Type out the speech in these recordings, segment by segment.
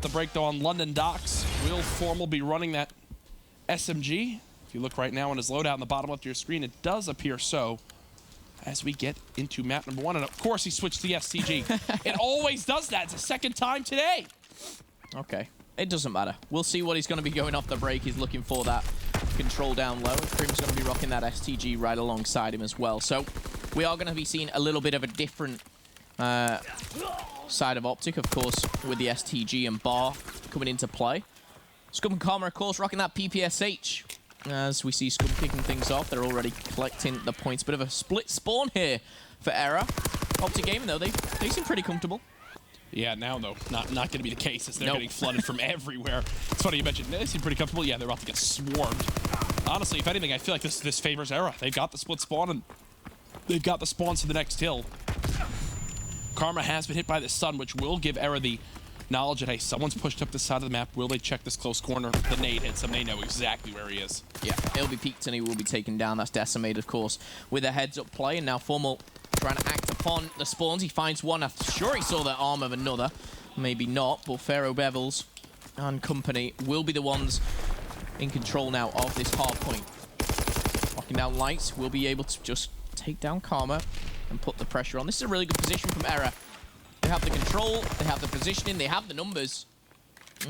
The break though on London docks. Will Formal be running that SMG? If you look right now on his loadout in the bottom left of your screen, it does appear so. As we get into map number 1, and of course he switched to the STG. It always does that. It's the second time today. Okay, it doesn't matter. We'll see what he's going to be going off the break. He's looking for that control down low, and Krim's going to be rocking that STG right alongside him as well. So we are going to be seeing a little bit of a different side of OpTic, of course, with the STG and bar coming into play. Scum and Karma, of course, rocking that PPSH. As we see Scum kicking things off, they're already collecting the points. Bit of a split spawn here for eRa. OpTic Gaming, though, they seem pretty comfortable. Yeah, now, though, not going to be the case as they're getting flooded from everywhere. It's funny you mentioned they seem pretty comfortable. Yeah, they're about to get swarmed. Honestly, if anything, I feel like this favors eRa. They've got the split spawn, and they've got the spawns to the next hill. Karma has been hit by the stun, which will give eRa the knowledge that, hey, someone's pushed up the side of the map. Will they check this close corner? The nade hits him. They know exactly where he is. Yeah, he'll be peeked and he will be taken down. That's Decimate, of course, with a heads-up play. And now Formal trying to act upon the spawns. He finds one. I'm sure he saw the arm of another. Maybe not, but Pharaoh Bevels and company will be the ones in control now of this hard point. Locking down lights, will be able to just take down Karma and put the pressure on. This is a really good position from eRa. They have the control, they have the positioning, they have the numbers,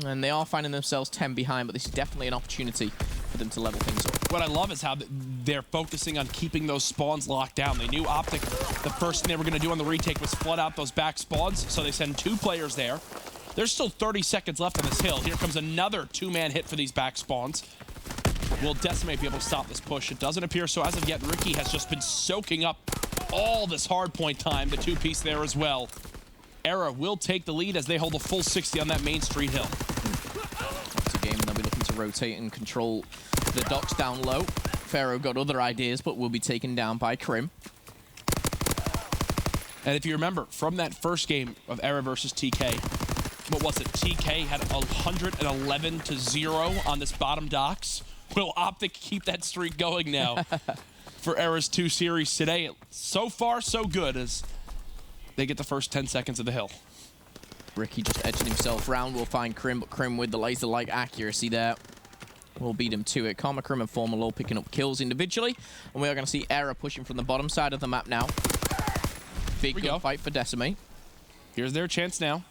and they are finding themselves 10 behind, but this is definitely an opportunity for them to level things up. What I love is how they're focusing on keeping those spawns locked down. They knew OpTic, the first thing they were going to do on the retake was flood out those back spawns, so they send 2 players there. There's still 30 seconds left on this hill. Here comes another 2-man hit for these back spawns. Will Decimate be able to stop this push? It doesn't appear so as of yet. Ricky has just been soaking up all this hard point time, the 2-piece there as well. eRa will take the lead as they hold a full 60 on that Main Street hill. OpTic Gaming, they'll be looking to rotate and control the docks down low. Pharaoh got other ideas, but will be taken down by Krim. And if you remember, from that first game of eRa versus TK, what was it? TK had 111-0 on this bottom docks. Will OpTic keep that streak going now for eRa's 2 series today? So far, so good as they get the first 10 seconds of the hill. Ricky just edging himself round. We'll find Krim, but Krim with the laser-like accuracy there will beat him to it. Karma, Krim, and Formal all picking up kills individually. And we are going to see eRa pushing from the bottom side of the map now. Big gunfight for Decimate. Here's their chance now.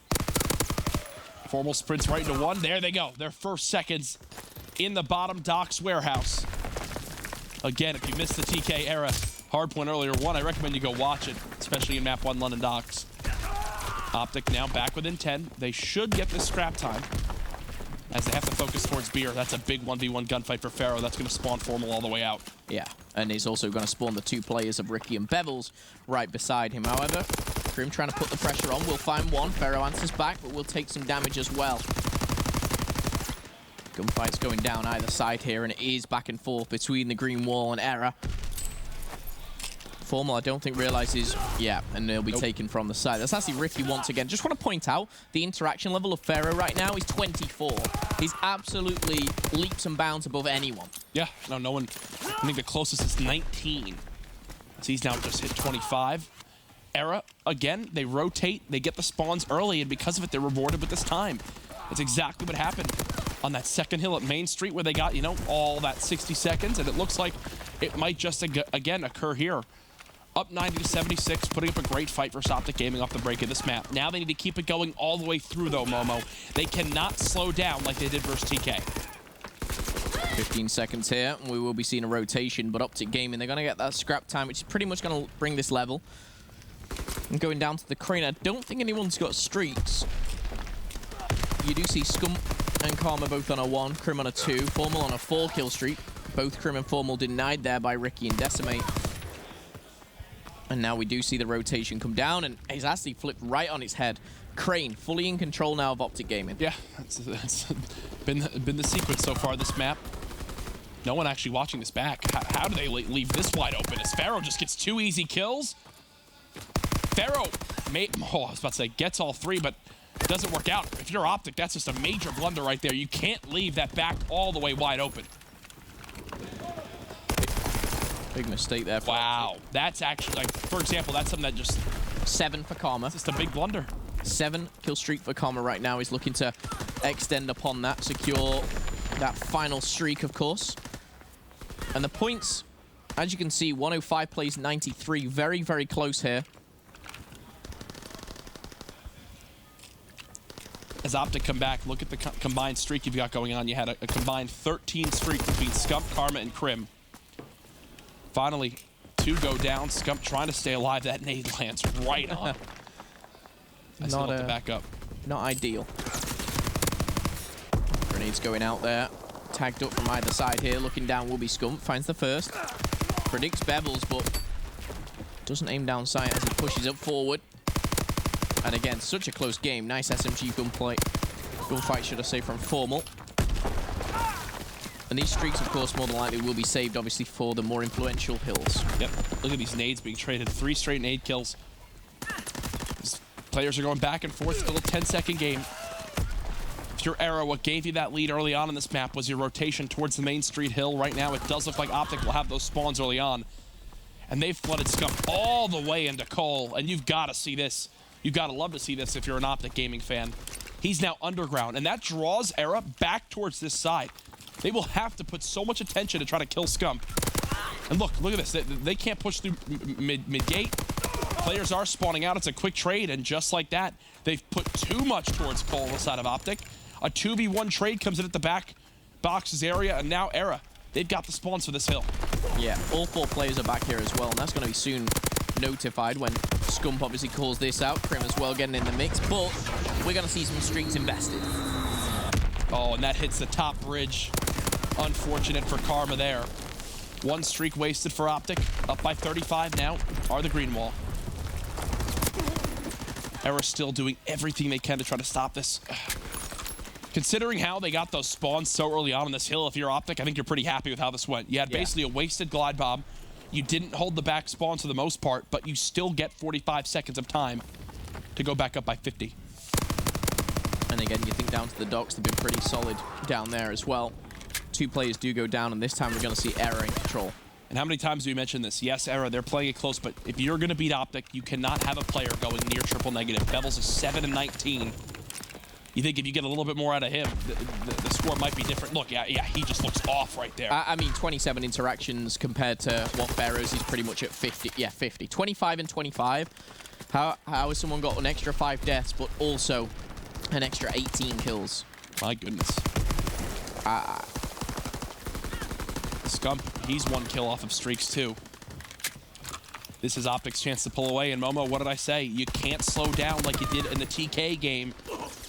Formal sprints right into one. There they go. Their first seconds in the bottom docks warehouse. Again, if you missed the TK eRa hardpoint earlier, I recommend you go watch it, especially in map 1 London docks. OpTic now back within 10. They should get this scrap time as they have to focus towards beer. That's a big 1v1 gunfight for Pharaoh. That's going to spawn Formal all the way out. Yeah, and he's also going to spawn the 2 players of Ricky and Bevels right beside him. However, Krim trying to put the pressure on. We'll find one. Pharaoh answers back, but will take some damage as well. Gunfight's going down either side here, and it is back and forth between the green wall and eRa. Formal, I don't think, realizes, yeah, and they'll be taken from the side. That's actually Ricky once again. Just want to point out, the interaction level of Pharaoh right now is 24. He's absolutely leaps and bounds above anyone. Yeah, no one, I think the closest is 19. So he's now just hit 25. eRa, again, they rotate, they get the spawns early, and because of it, they're rewarded with this time. That's exactly what happened on that second hill at Main Street where they got, you know, all that 60 seconds, and it looks like it might just, again, occur here. Up 90-76, putting up a great fight for OpTic Gaming off the break of this map. Now they need to keep it going all the way through, though, Momo. They cannot slow down like they did versus TK. 15 seconds here, and we will be seeing a rotation, but OpTic Gaming, they're going to get that scrap time, which is pretty much going to bring this level. And going down to the crane, I don't think anyone's got streaks. You do see Scum and Karma both on a 1, Krim on a 2, Formal on a 4-kill streak. Both Krim and Formal denied there by Ricky and Decimate. And now we do see the rotation come down, and he's actually flipped right on its head. Crane, fully in control now of OpTic Gaming. Yeah, that's been the sequence so far this map. No one actually watching this back. How do they leave this wide open? As Pharaoh just gets 2 easy kills. Pharaoh, I was about to say, gets all 3, but it doesn't work out. If you're OpTic, that's just a major blunder right there. You can't leave that back all the way wide open. Big mistake there. Wow, that's actually, like, for example, that's something that just... 7 for Karma. It's just a big blunder. 7 kill streak for Karma right now. He's looking to extend upon that, secure that final streak, of course. And the points, as you can see, 105 plays 93. Very, very close here. As OpTic come back, look at the combined streak you've got going on. You had a combined 13 streak between Scump, Karma, and Crim. Finally, 2 go down. Scump trying to stay alive. That nade lands right on. I still have to back up. Not ideal. Grenades going out there. Tagged up from either side here. Looking down will be Scump. Finds the first. Predicts Bevels, but doesn't aim down sight as he pushes up forward. And again, such a close game. Nice SMG gunfight, should I say, from Formal. And these streaks, of course, more than likely will be saved, obviously, for the more influential hills. Yep. Look at these nades being traded. 3 straight nade kills. These players are going back and forth. Still a 10-second game. If you're eRa, what gave you that lead early on in this map was your rotation towards the main street hill. Right now, it does look like OpTic will have those spawns early on. And they've flooded Scump all the way into Cole. And you've got to see this. You've got to love to see this if you're an OpTic gaming fan. He's now underground, and that draws eRa back towards this side. They will have to put so much attention to try to kill Scump. And look at this. They can't push through mid-gate. Players are spawning out. It's a quick trade, and just like that, they've put too much towards Cole on the side of OpTic. A 2v1 trade comes in at the back boxes area, and now eRa, they've got the spawns for this hill. Yeah, all 4 players are back here as well, and that's going to be soon notified when Scump obviously calls this out. Crim as well getting in the mix, but we're going to see some streaks invested. Oh, and that hits the top bridge. Unfortunate for Karma there. 1 streak wasted for OpTic. Up by 35 now are the green wall. eRa still doing everything they can to try to stop this. Considering how they got those spawns so early on this hill, if you're OpTic, I think you're pretty happy with how this went. You had basically a wasted glide bomb. You didn't hold the back spawns for the most part, but you still get 45 seconds of time to go back up by 50. And again, you think down to the docks, they've been pretty solid down there as well. 2 players do go down, and this time we're going to see eRa in control. And how many times do we mention this? Yes, eRa, they're playing it close, but if you're going to beat OpTic, you cannot have a player going near triple negative. Bevels is 7 and 19. You think if you get a little bit more out of him, the score might be different. Look, yeah, he just looks off right there. I mean, 27 interactions compared to what Pharaoh's, he's pretty much at 50. Yeah, 50. 25 and 25. How has someone got an extra 5 deaths, but also an extra 18 kills? My goodness. Scump, he's 1 kill off of streaks too. This is OpTic's chance to pull away. And Momo, what did I say? You can't slow down like you did in the TK game.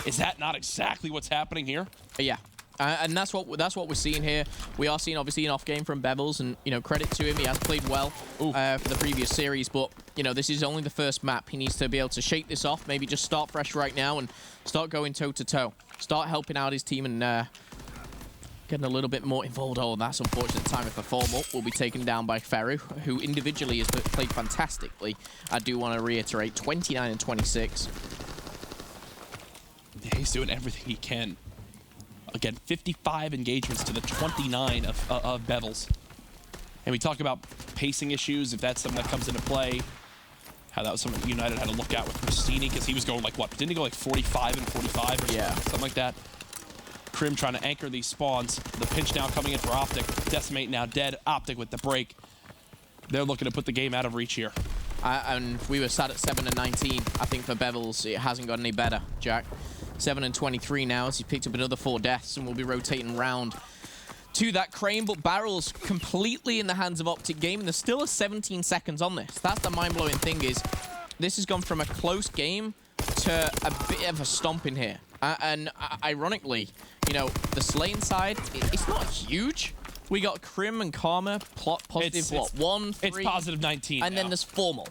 Is that not exactly what's happening here? Yeah. And that's what we're seeing here. We are seeing, obviously, an off game from Bevels, and, you know, credit to him. He has played well for the previous series, but, you know, this is only the first map. He needs to be able to shake this off, maybe just start fresh right now and start going toe-to-toe. Start helping out his team and getting a little bit more involved. Oh, that's unfortunate timing for Formal. Will be taken down by Pharaoh, who individually has played fantastically. I do want to reiterate, 29 and 26. He's doing everything he can. Again, 55 engagements to the 29 of Bevels. And we talk about pacing issues, if that's something that comes into play. How that was something United had to look at with Christini, because he was going like, what? Didn't he go like 45 and 45 or something like that? Crim trying to anchor these spawns. The pinch now coming in for OpTic. Decimate now dead. OpTic with the break. They're looking to put the game out of reach here. And we were sat at 7 and 19. I think for Bevels, it hasn't got any better, Jack. 7 and 23 now as he picked up another 4 deaths, and we'll be rotating round to that crane. But Barrel's completely in the hands of OpTic game, and there's still a 17 seconds on this. That's the mind-blowing thing, is this has gone from a close game to a bit of a stomping here. And ironically, you know, the Slain side, it's not huge. We got Crim and Karma, plot positive, what, 1, 3? It's positive 19 And now. then there's Formal.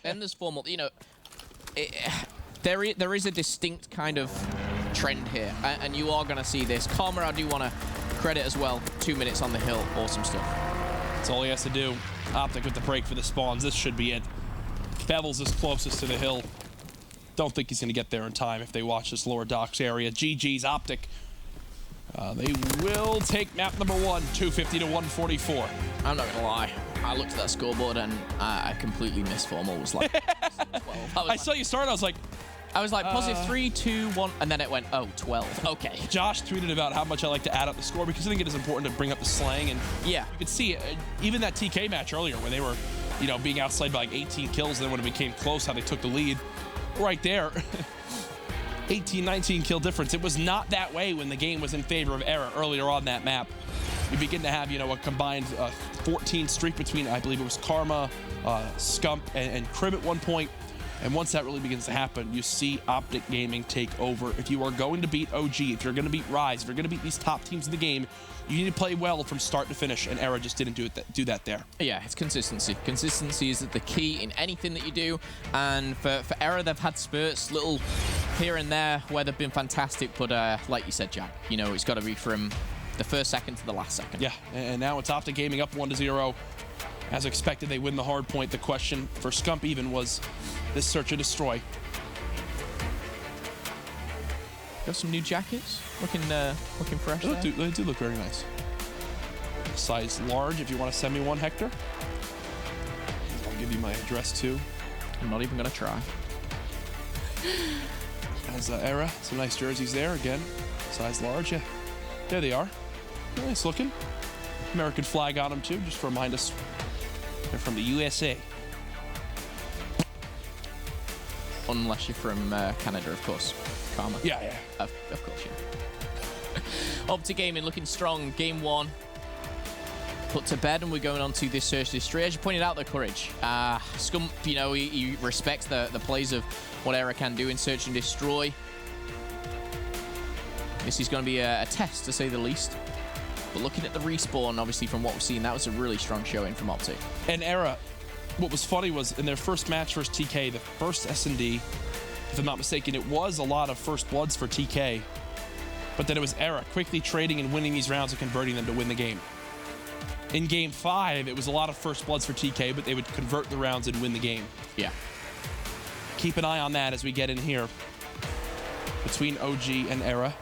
Then there's Formal. You know, there is a distinct kind of trend here. And you are going to see this. Karma, I do want to credit as well. 2 minutes on the hill. Awesome stuff. That's all he has to do. OpTic with the break for the spawns. This should be it. Bevels is closest to the hill. Don't think he's going to get there in time if they watch this lower docks area. GG's OpTic. They will take map number 1, 250 to 144. I'm not going to lie. I looked at that scoreboard and I completely missed Formal. Was like 12. I saw you start, I was like, I was like, positive 3, 2, 1, and then it went, oh, 12. Okay. Josh tweeted about how much I like to add up the score because I think it is important to bring up the slang. And yeah, you could see even that TK match earlier where they were, you know, being outside by like 18 kills. And then when it became close, how they took the lead right there. 18, 19 kill difference. It was not that way when the game was in favor of eRa earlier on that map. You begin to have, you know, a combined 14 streak between, I believe it was Karma, Scump, and Crib at one point. And once that really begins to happen, you see OpTic Gaming take over. If you are going to beat OG, if you're going to beat Rise, if you're going to beat these top teams in the game, you need to play well from start to finish, and eRa just didn't do that there. Yeah, it's consistency. Consistency is the key in anything that you do, and for eRa, they've had spurts, little here and there, where they've been fantastic, but like you said, Jack, you know, it's got to be from the first second to the last second. Yeah, and now it's OpTic Gaming up 1-0. As expected, they win the hard point. The question for Scump even was this search and destroy. Got some new jackets, looking fresh. They do look very nice. Size large if you want to send me one, Hector. I'll give you my address too. I'm not even gonna try. As eRa, some nice jerseys there again. Size large, yeah. There they are. Nice looking. American flag on them too, just to remind us they're from the USA. Unless you're from Canada, of course. Karma. Yeah. Of course, yeah. OpTic Gaming looking strong. Game 1 put to bed, and we're going on to this search destroy. As you pointed out, the courage. Scump, you know, he respects the plays of what eRa can do in search and destroy. This is going to be a test, to say the least. But looking at the respawn, obviously, from what we've seen, that was a really strong showing from OpTic. And eRa, what was funny was in their first match versus TK, the first S&D, if I'm not mistaken, it was a lot of first bloods for TK. But then it was eRa quickly trading and winning these rounds and converting them to win the game. In game 5, it was a lot of first bloods for TK, but they would convert the rounds and win the game. Yeah. Keep an eye on that as we get in here between OG and eRa.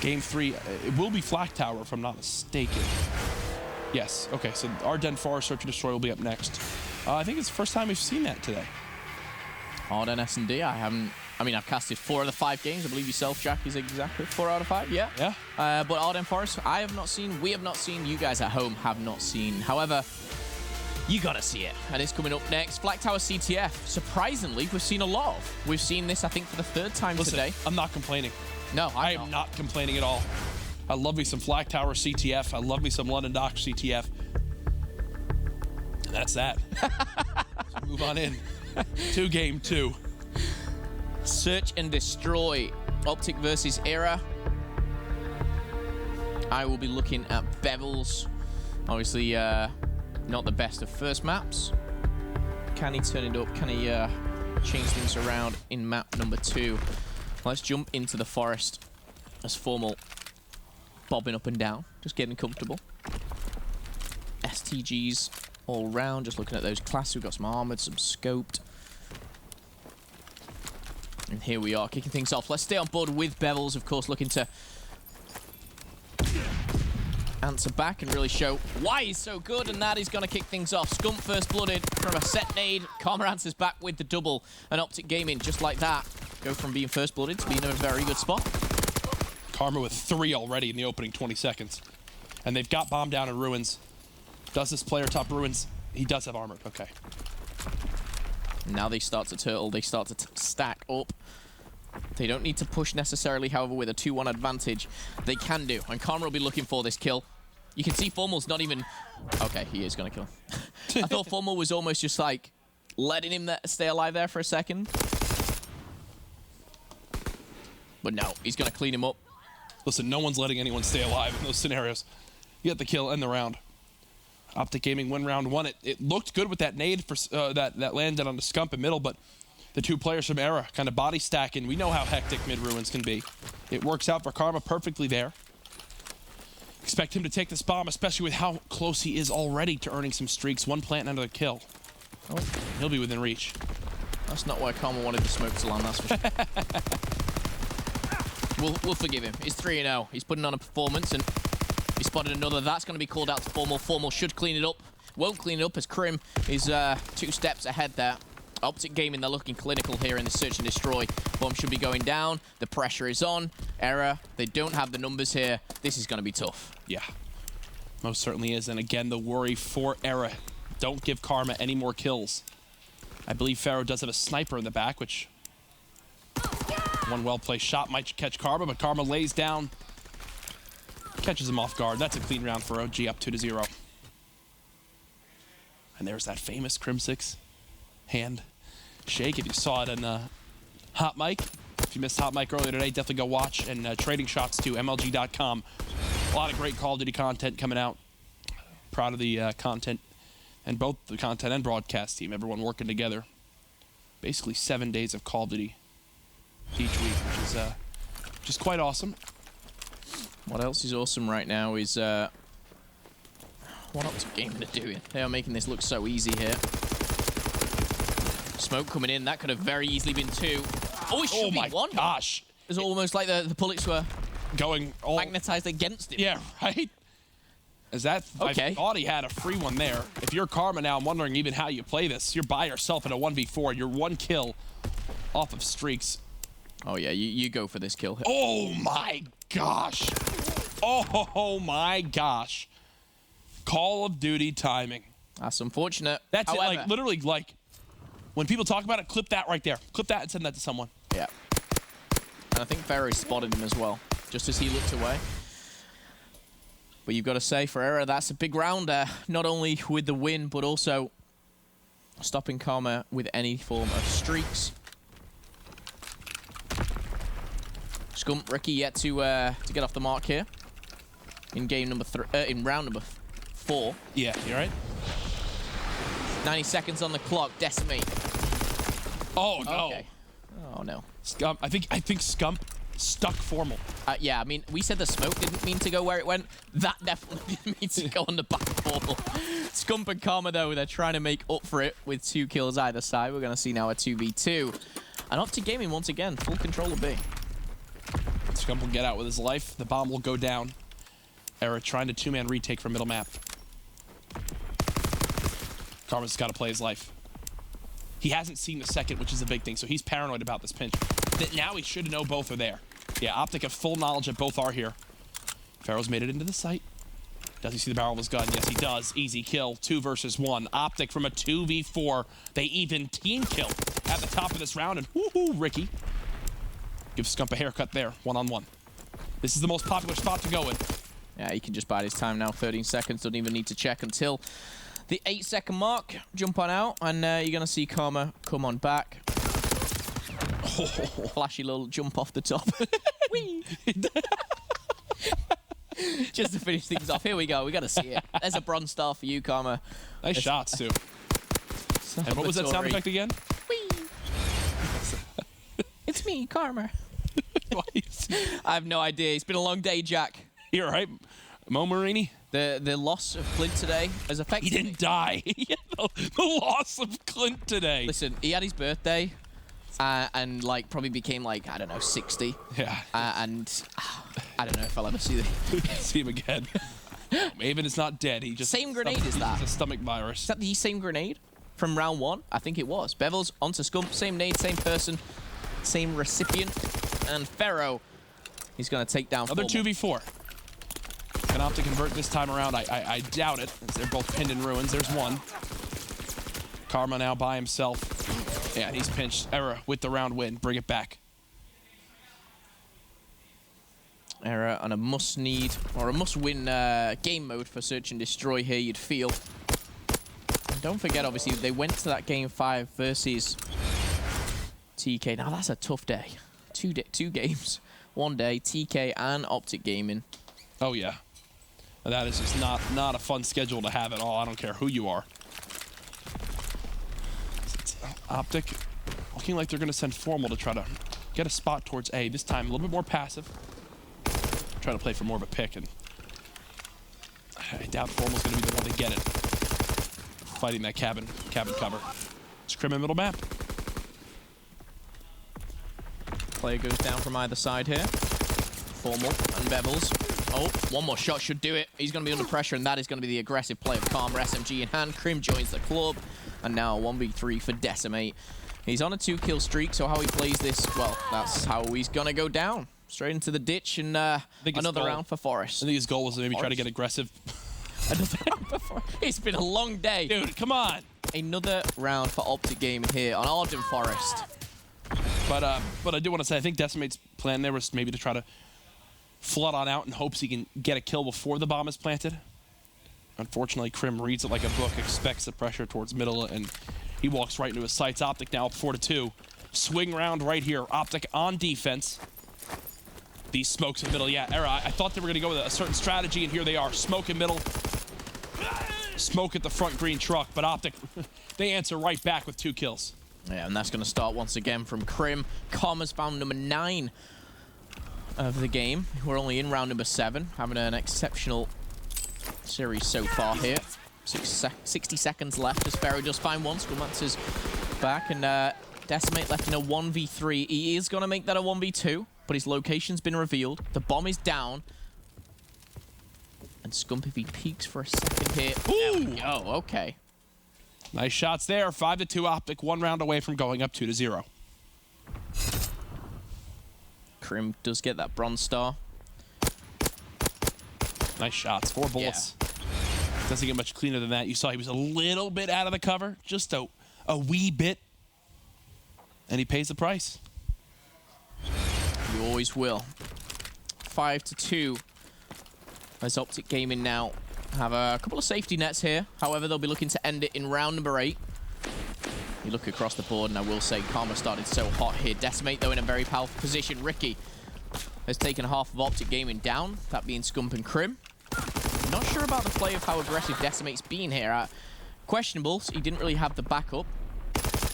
Game 3, it will be Flak Tower, if I'm not mistaken. Yes, okay, so Arden Forest Search and Destroy will be up next. I think it's the first time we've seen that today. Arden S&D, I've casted 4 of the 5 games. I believe yourself, Jack, is exactly 4 out of 5, yeah? Yeah. But Arden Forest, I have not seen, we have not seen, you guys at home have not seen. However, you gotta see it. And it's coming up next. Flak Tower CTF, surprisingly, we've seen a lot of. We've seen this, I think, for the 3rd time today. I'm not complaining. No, I am not complaining at all. I love me some Flak Tower CTF. I love me some London Dock CTF. And that's that. So move on in to game 2. Search and destroy. OpTic versus eRa. I will be looking at Bevels. Obviously, not the best of first maps. Can he turn it up? Can he change things around in map number 2? Let's jump into the forest as Formal bobbing up and down, just getting comfortable. STGs all round, just looking at those classes. We've got some armored, some scoped. And here we are, kicking things off. Let's stay on board with Bevels, of course, looking to answer back and really show why he's so good, and that is going to kick things off. Scump first blooded from a set nade. Karma answers back with the double, and OpTic Gaming, just like that, go from being first blooded to being in a very good spot. Karma with 3 already in the opening 20 seconds. And they've got bomb down in ruins. Does this player top ruins? He does have armored, okay. Now they start to turtle, they start to stack up. They don't need to push necessarily, however, with a 2-1 advantage. They can do, and Karma will be looking for this kill. You can see Formal's not even... Okay, he is going to kill him. I thought Formal was almost just like letting him stay alive there for a second. But no, he's going to clean him up. Listen, no one's letting anyone stay alive in those scenarios. You get the kill and the round. OpTic Gaming win round 1. It looked good with that nade for that landed on the Scump in middle, but the 2 players from eRa kind of body stacking. We know how hectic mid ruins can be. It works out for Karma perfectly there. Expect him to take this bomb, especially with how close he is already to earning some streaks. 1 plant and another kill. Oh, he'll be within reach. That's not why Karma wanted the smoke to land, that's for sure. We'll forgive him. He's 3-0. He's putting on a performance, and he spotted another. That's going to be called out to Formal. Formal should clean it up. Won't clean it up as Krim is 2 steps ahead there. OpTic Gaming, they're looking clinical here in the search and destroy. Bomb should be going down. The pressure is on. eRa, they don't have the numbers here. This is going to be tough. Yeah, most certainly is. And again, the worry for eRa. Don't give Karma any more kills. I believe Pharaoh does have a sniper in the back, which one well-placed shot might catch Karma, but Karma lays down, catches him off guard. That's a clean round for OG, up 2-0. And there's that famous Crim6 hand shake. If you saw it in Hot Mic, if you missed Hot Mic earlier today, definitely go watch. And trading shots to MLG.com. A lot of great Call of Duty content coming out. Proud of the content, and both the content and broadcast team, everyone working together. Basically 7 days of Call of Duty each week, which is just quite awesome. What else is awesome right now is what OpTic Gaming are doing. They are making this look so easy here. Smoke coming in. That could have very easily been 2. Oh, it should be 1. Oh my gosh. It's almost like the bullets were going all magnetized against him. Yeah, right? Is that... Okay. I thought he had a free one there. If you're Karma now, I'm wondering even how you play this. You're by yourself in a 1v4. You're 1 kill off of streaks. Oh, yeah, you go for this kill. Oh, my gosh. Oh, my gosh. Call of Duty timing. That's unfortunate. That's However, it, like, literally, like, when people talk about it, clip that right there. Clip that and send that to someone. Yeah. And I think Pharaoh spotted him as well, just as he looked away. But you've got to say, for eRa, that's a big round there. Not only with the win, but also stopping Karma with any form of streaks. Scump, Ricky yet to get off the mark here in game number in round number 4. Yeah, you right? 90 seconds on the clock. Decimate. Oh no! Okay. Oh no. Scump. I think Scump stuck formal. Yeah, I mean, we said the smoke didn't mean to go where it went. That definitely didn't mean to go on the back formal. Scump and Karma, though, they're trying to make up for it with 2 kills either side. We're going to see now a 2v2. And OpTic Gaming, once again, full control of B. Scump will get out with his life. The bomb will go down. eRa trying to 2-man retake from middle map. Karma's got to play his life. He hasn't seen the second, which is a big thing, so he's paranoid about this pinch. Now he should know both are there. Yeah, OpTic have full knowledge that both are here. Pharaoh's made it into the site. Does he see the barrel of his gun? Yes, he does. Easy kill. 2 versus 1. OpTic from a 2v4. They even team kill at the top of this round. And woohoo, Ricky. Give Scump a haircut there. 1-on-1. This is the most popular spot to go in. Yeah, he can just bide his time now. 13 seconds. Don't even need to check until the 8-second mark. Jump on out. And you're going to see Karma come on back. Oh, flashy little jump off the top. Whee! Just to finish things off. Here we go. We got to see it. There's a bronze star for you, Karma. Nice shots, too. And what was that sound effect again? Whee! It's me, Karma. I have no idea. It's been a long day, Jack. You're right. Mo Marini? The loss of Clint today has affected He didn't die. The loss of Clint today. Listen, he had his birthday. And like probably became like, I don't know, 60. Yeah. And I don't know if I'll ever see him again. Maven is not dead. He just same grenade is that? It's a stomach virus. Is that the same grenade from round 1? I think it was. Bevels onto Scump, same nade, same person, same recipient, and Pharaoh. He's gonna take down. Another 2v4. Can OpTic convert this time around? I doubt it. As they're both pinned in ruins. There's one. Karma now by himself. Yeah, he's pinched. eRa with the round win. Bring it back. eRa on a must-need or a must-win game mode for Search and Destroy here, you'd feel. And don't forget, obviously, they went to that game 5 versus TK. Now, that's a tough day. Two games. 1 day, TK and OpTic Gaming. Oh, yeah. That is just not a fun schedule to have at all. I don't care who you are. OpTic looking like they're going to send Formal to try to get a spot towards A. This time a little bit more passive. Try to play for more of a pick, and I doubt Formal's going to be the one to get it. Fighting that cabin cover. Scrim in middle map. Player goes down from either side here. Formal and Bevels. Oh, one more shot should do it. He's going to be under pressure, and that is going to be the aggressive play of Karma, SMG in hand. Krim joins the club, and now 1v3 for Decimate. He's on a 2-kill streak, so how he plays this, well, that's how he's going to go down. Straight into the ditch, and another round for Forest. I think his goal was to maybe try to get aggressive. Another round for Forest. It's been a long day. Dude, come on. Another round for OpTic Gaming here on Arden Forest. But I do want to say, I think Decimate's plan there was maybe to try to flood on out in hopes he can get a kill before the bomb is planted. Unfortunately, Krim reads it like a book, expects the pressure towards middle, and he walks right into his sights. OpTic now up 4-2. Swing round right here. OpTic on defense. These smokes in middle. Yeah, eRa, I thought they were going to go with a certain strategy, and here they are. Smoke in middle. Smoke at the front green truck, but OpTic, they answer right back with 2 kills. Yeah, and that's going to start once again from Krim. Karma's found number 9 of the game. We're only in round number 7, having an exceptional series so far here. 60 seconds left as Pharaoh does find one. Skullmancer's back, and Decimate left in a 1v3. He is going to make that a 1v2, but his location's been revealed. The bomb is down. And Scump, if he peeks for a second here. Ooh! Oh, okay. Nice shots there. 5-2 OpTic, 1 round away from going up 2-0. Krim does get that bronze star. Nice shots. 4 bullets. Yeah. Doesn't get much cleaner than that. You saw he was a little bit out of the cover. Just a wee bit. And he pays the price. You always will. 5-2. As OpTic Gaming now have a couple of safety nets here. However, they'll be looking to end it in round number 8. You look across the board, and I will say Karma started so hot here. Decimate, though, in a very powerful position. Ricky has taken half of OpTic Gaming down, that being Scump and Krim. Not sure about the play of how aggressive Decimate's been here. Questionable, he didn't really have the backup.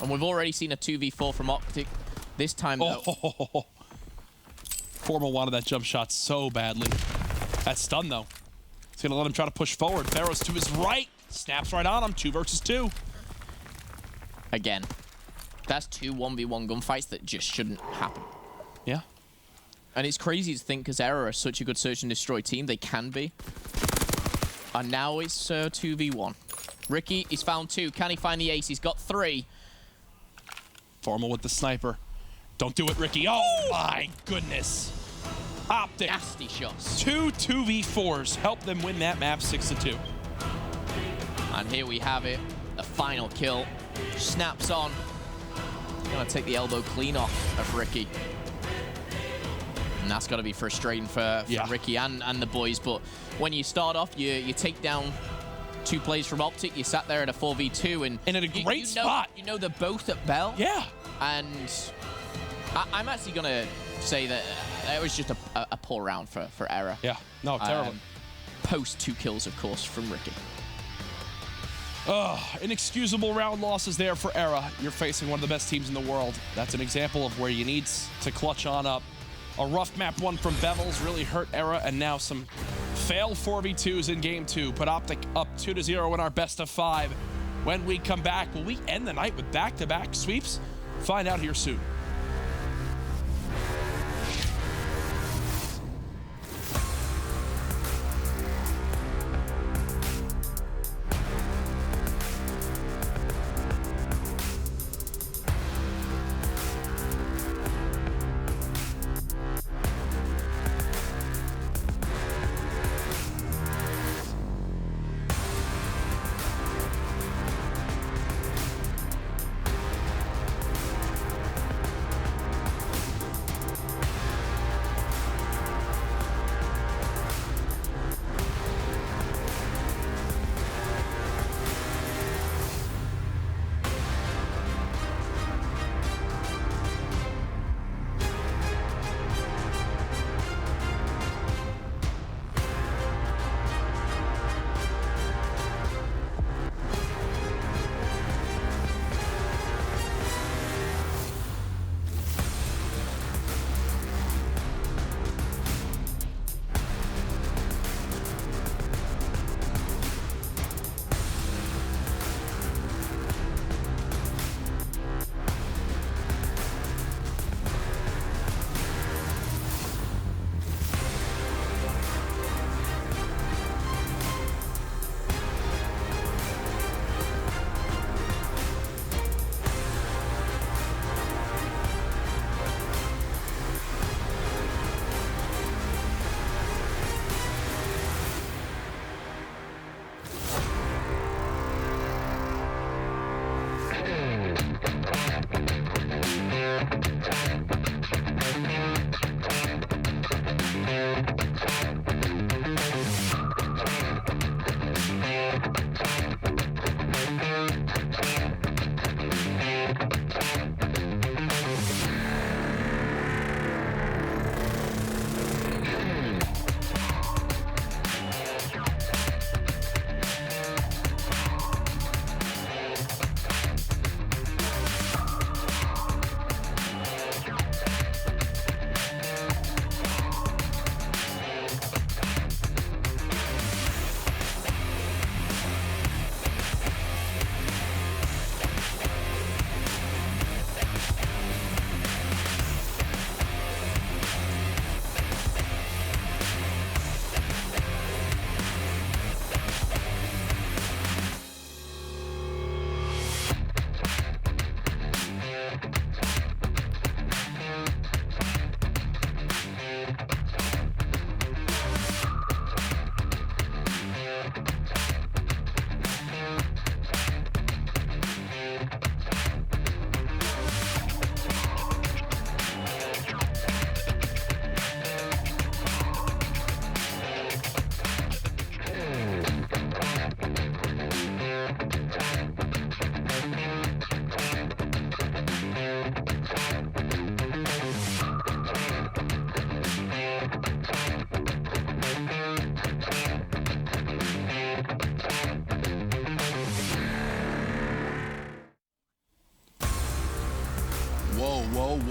And we've already seen a 2v4 from OpTic this time, though. Oh. Formal wanted that jump shot so badly. That's stun, though. He's going to let him try to push forward. Pharaoh's to his right. Snaps right on him. 2 versus 2. Again, that's 2 1v1 gunfights that just shouldn't happen. Yeah. And it's crazy to think, because eRa are such a good search and destroy team, they can be. And now it's 2v1. Ricky, he's found 2. Can he find the ace? He's got 3. Formal with the sniper. Don't do it, Ricky. Oh, my goodness. OpTic. Nasty shots. 2 2v4s help them win that map 6-2. And here we have it. The final kill. Snaps on. Gonna take the elbow clean off of Ricky. And that's got to be frustrating for Ricky and the boys. But when you start off, you take down 2 plays from OpTic. You sat there at a 4v2. And at a great spot. You know they're both at Bell. Yeah. And I'm actually going to say that it was just a poor round for eRa. Yeah. No, terrible. Post 2 kills, of course, from Ricky. Inexcusable round losses there for eRa. You're facing one of the best teams in the world. That's an example of where you need to clutch on up. A rough map 1 from Bevels really hurt eRa, and now some fail 4v2s in game 2. Put OpTic up 2-0 in our best of 5. When we come back, will we end the night with back-to-back sweeps? Find out here soon.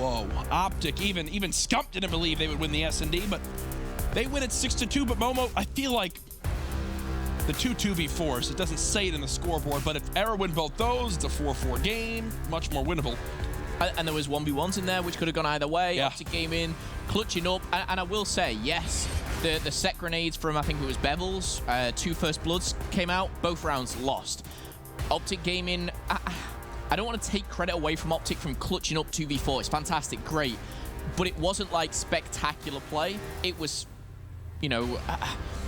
Whoa, OpTic, even Scump didn't believe they would win the S&D, but they win it 6-2. But Momo, I feel like the 2-2v4s, it doesn't say it in the scoreboard, but if eRa win both those, it's a 4-4 game, much more winnable. And there was 1v1s in there, which could have gone either way. Yeah. OpTic came in, clutching up. And I will say, yes, the set grenades from, I think it was Bevels, 2 First Bloods came out, both rounds lost. OpTic came in, I don't want to take credit away from OpTic from clutching up 2v4. It's fantastic, great. But it wasn't like spectacular play. It was, you know,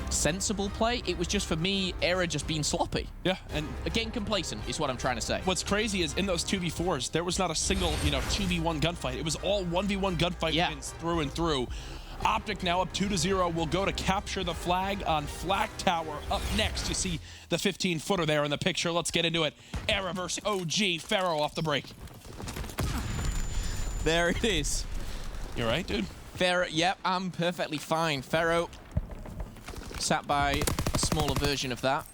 sensible play. It was just, for me, eRa just being sloppy. Yeah, and getting complacent is what I'm trying to say. What's crazy is in those 2v4s, there was not a single, 2v1 gunfight. It was all 1v1 gunfight wins through and through. OpTic now up 2-0 will go to capture the flag on Flag Tower. Up next, you see the 15-footer there in the picture. Let's get into it. eRa versus OG. Pharaoh off the break. There it is. You all right, dude? Pharaoh, yep, I'm perfectly fine. Pharaoh sat by a smaller version of that.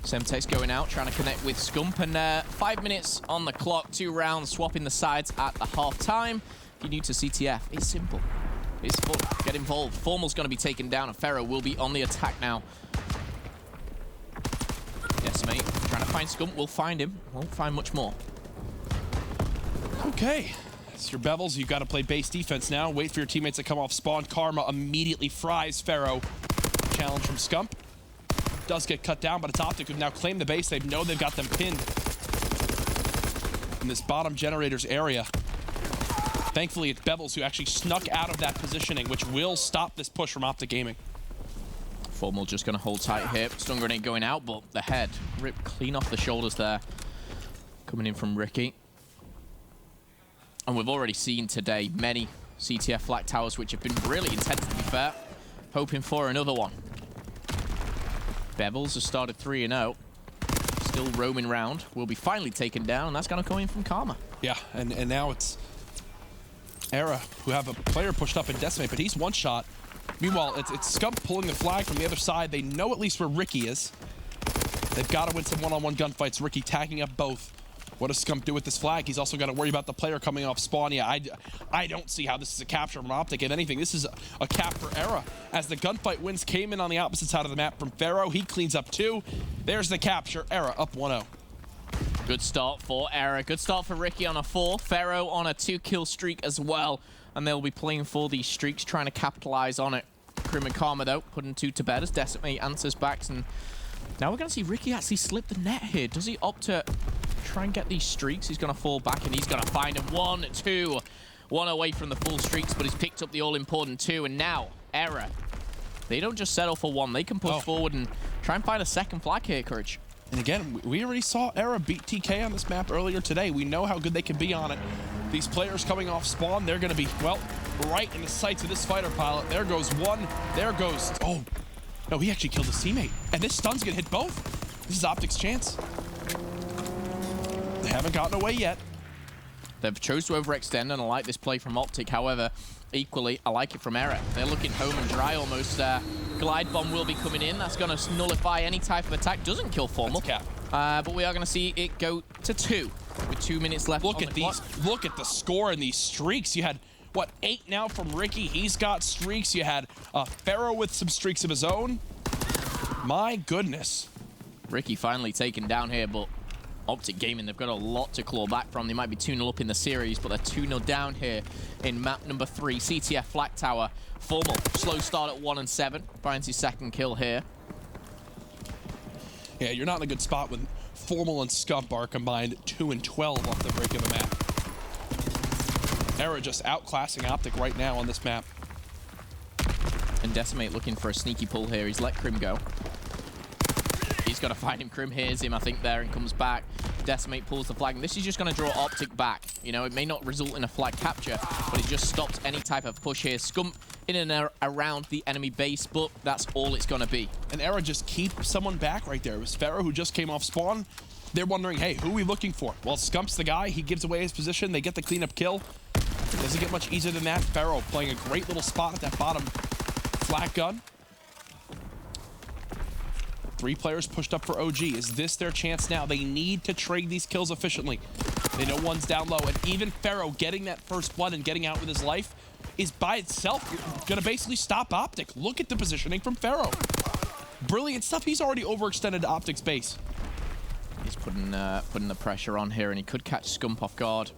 Semtex going out, trying to connect with Scump, and 5 minutes on the clock, 2 rounds, swapping the sides at the half-time. If you're new to CTF, it's simple. It's fun. Get involved. Formal's going to be taken down, and Pharaoh will be on the attack now. Yes, mate. Trying to find Scump. We'll find him. Won't find much more. Okay. It's your Bevels. You've got to play base defense now. Wait for your teammates to come off spawn. Karma immediately fries Pharaoh. Challenge from Scump. Does get cut down, but it's OpTic who've now claimed the base. They know they've got them pinned in this bottom generators area. Thankfully, it's Bevels who actually snuck out of that positioning, which will stop this push from OpTic Gaming. Formal just going to hold tight here. Stun grenade going out, but the head ripped clean off the shoulders there. Coming in from Ricky. And we've already seen today many CTF flag towers, which have been really intense, to be fair. Hoping for another one. Bevels has started 3-0. Still roaming round. Will be finally taken down, and that's going to come in from Karma. Yeah, and now it's eRa who have a player pushed up in Decimate, but he's one shot. Meanwhile, it's Scump pulling the flag from the other side. They know at least where Ricky is. They've got to win some one-on-one gunfights. Ricky tagging up both. What does Scump do with this flag? He's also got to worry about the player coming off spawn. Yeah, I don't see how this is a capture from OpTic. If anything, this is a cap for eRa. As the gunfight wins came in on the opposite side of the map from Pharaoh. He cleans up 2. There's the capture. eRa up 1-0. Good start for eRa. Good start for Ricky on a 4. Pharaoh on a 2-kill streak as well. And they'll be playing for these streaks, trying to capitalize on it. Crim and Karma, though, putting 2 to bed as Decimate answers back. And now we're going to see Ricky actually slip the net here. Does he opt to try and get these streaks? He's going to fall back, and he's going to find him. 1, 2. 1 away from the full streaks, but he's picked up the all-important 2. And now, eRa, they don't just settle for 1. They can push forward and try and find a second flag here, Courage. And again, we already saw eRa beat TK on this map earlier today. We know how good they can be on it. These players coming off spawn, they're going to be, well, right in the sights of this fighter pilot. There goes 1. There goes... Oh, no, he actually killed his teammate. And this stun's going to hit both. This is OpTic's chance. They haven't gotten away yet. They've chose to overextend, and I like this play from OpTic. However, equally, I like it from eRa. They're looking home and dry almost. Glide bomb will be coming in. That's going to nullify any type of attack. Doesn't kill Formal. But we are going to see it go to 2 with 2 minutes left. Look at these. Look at the score in these streaks. You had, what, 8 now from Ricky. He's got streaks. You had Pharaoh with some streaks of his own. My goodness. Ricky finally taken down here, but OpTic Gaming, they've got a lot to claw back from. They might be 2-0 up in the series, but they're 2-0 down here in map number 3. CTF Flag Tower. Formal, slow start at 1 and 7. Finds his second kill here. Yeah, you're not in a good spot when Formal and Scump are combined 2 and 12 off the break of the map. eRa just outclassing OpTic right now on this map. And Decimate looking for a sneaky pull here. He's let Crim go. He's got to find him. Crim hears him, I think, there, and comes back. Decimate pulls the flag, and this is just going to draw OpTic back. You know, it may not result in a flag capture, but it just stops any type of push here. Scump in and around the enemy base, but that's all it's going to be. And eRa just keep someone back right there. It was Pharaoh who just came off spawn. They're wondering, hey, who are we looking for? Well, Scump's the guy. He gives away his position. They get the cleanup kill. It doesn't get much easier than that. Pharaoh playing a great little spot at that bottom flat gun. 3 players pushed up for OG. Is this their chance now? They need to trade these kills efficiently. They know one's down low, and even Pharaoh getting that first blood and getting out with his life is by itself going to basically stop OpTic. Look at the positioning from Pharaoh. Brilliant stuff. He's already overextended to OpTic's base. He's putting the pressure on here, and he could catch Scump off guard.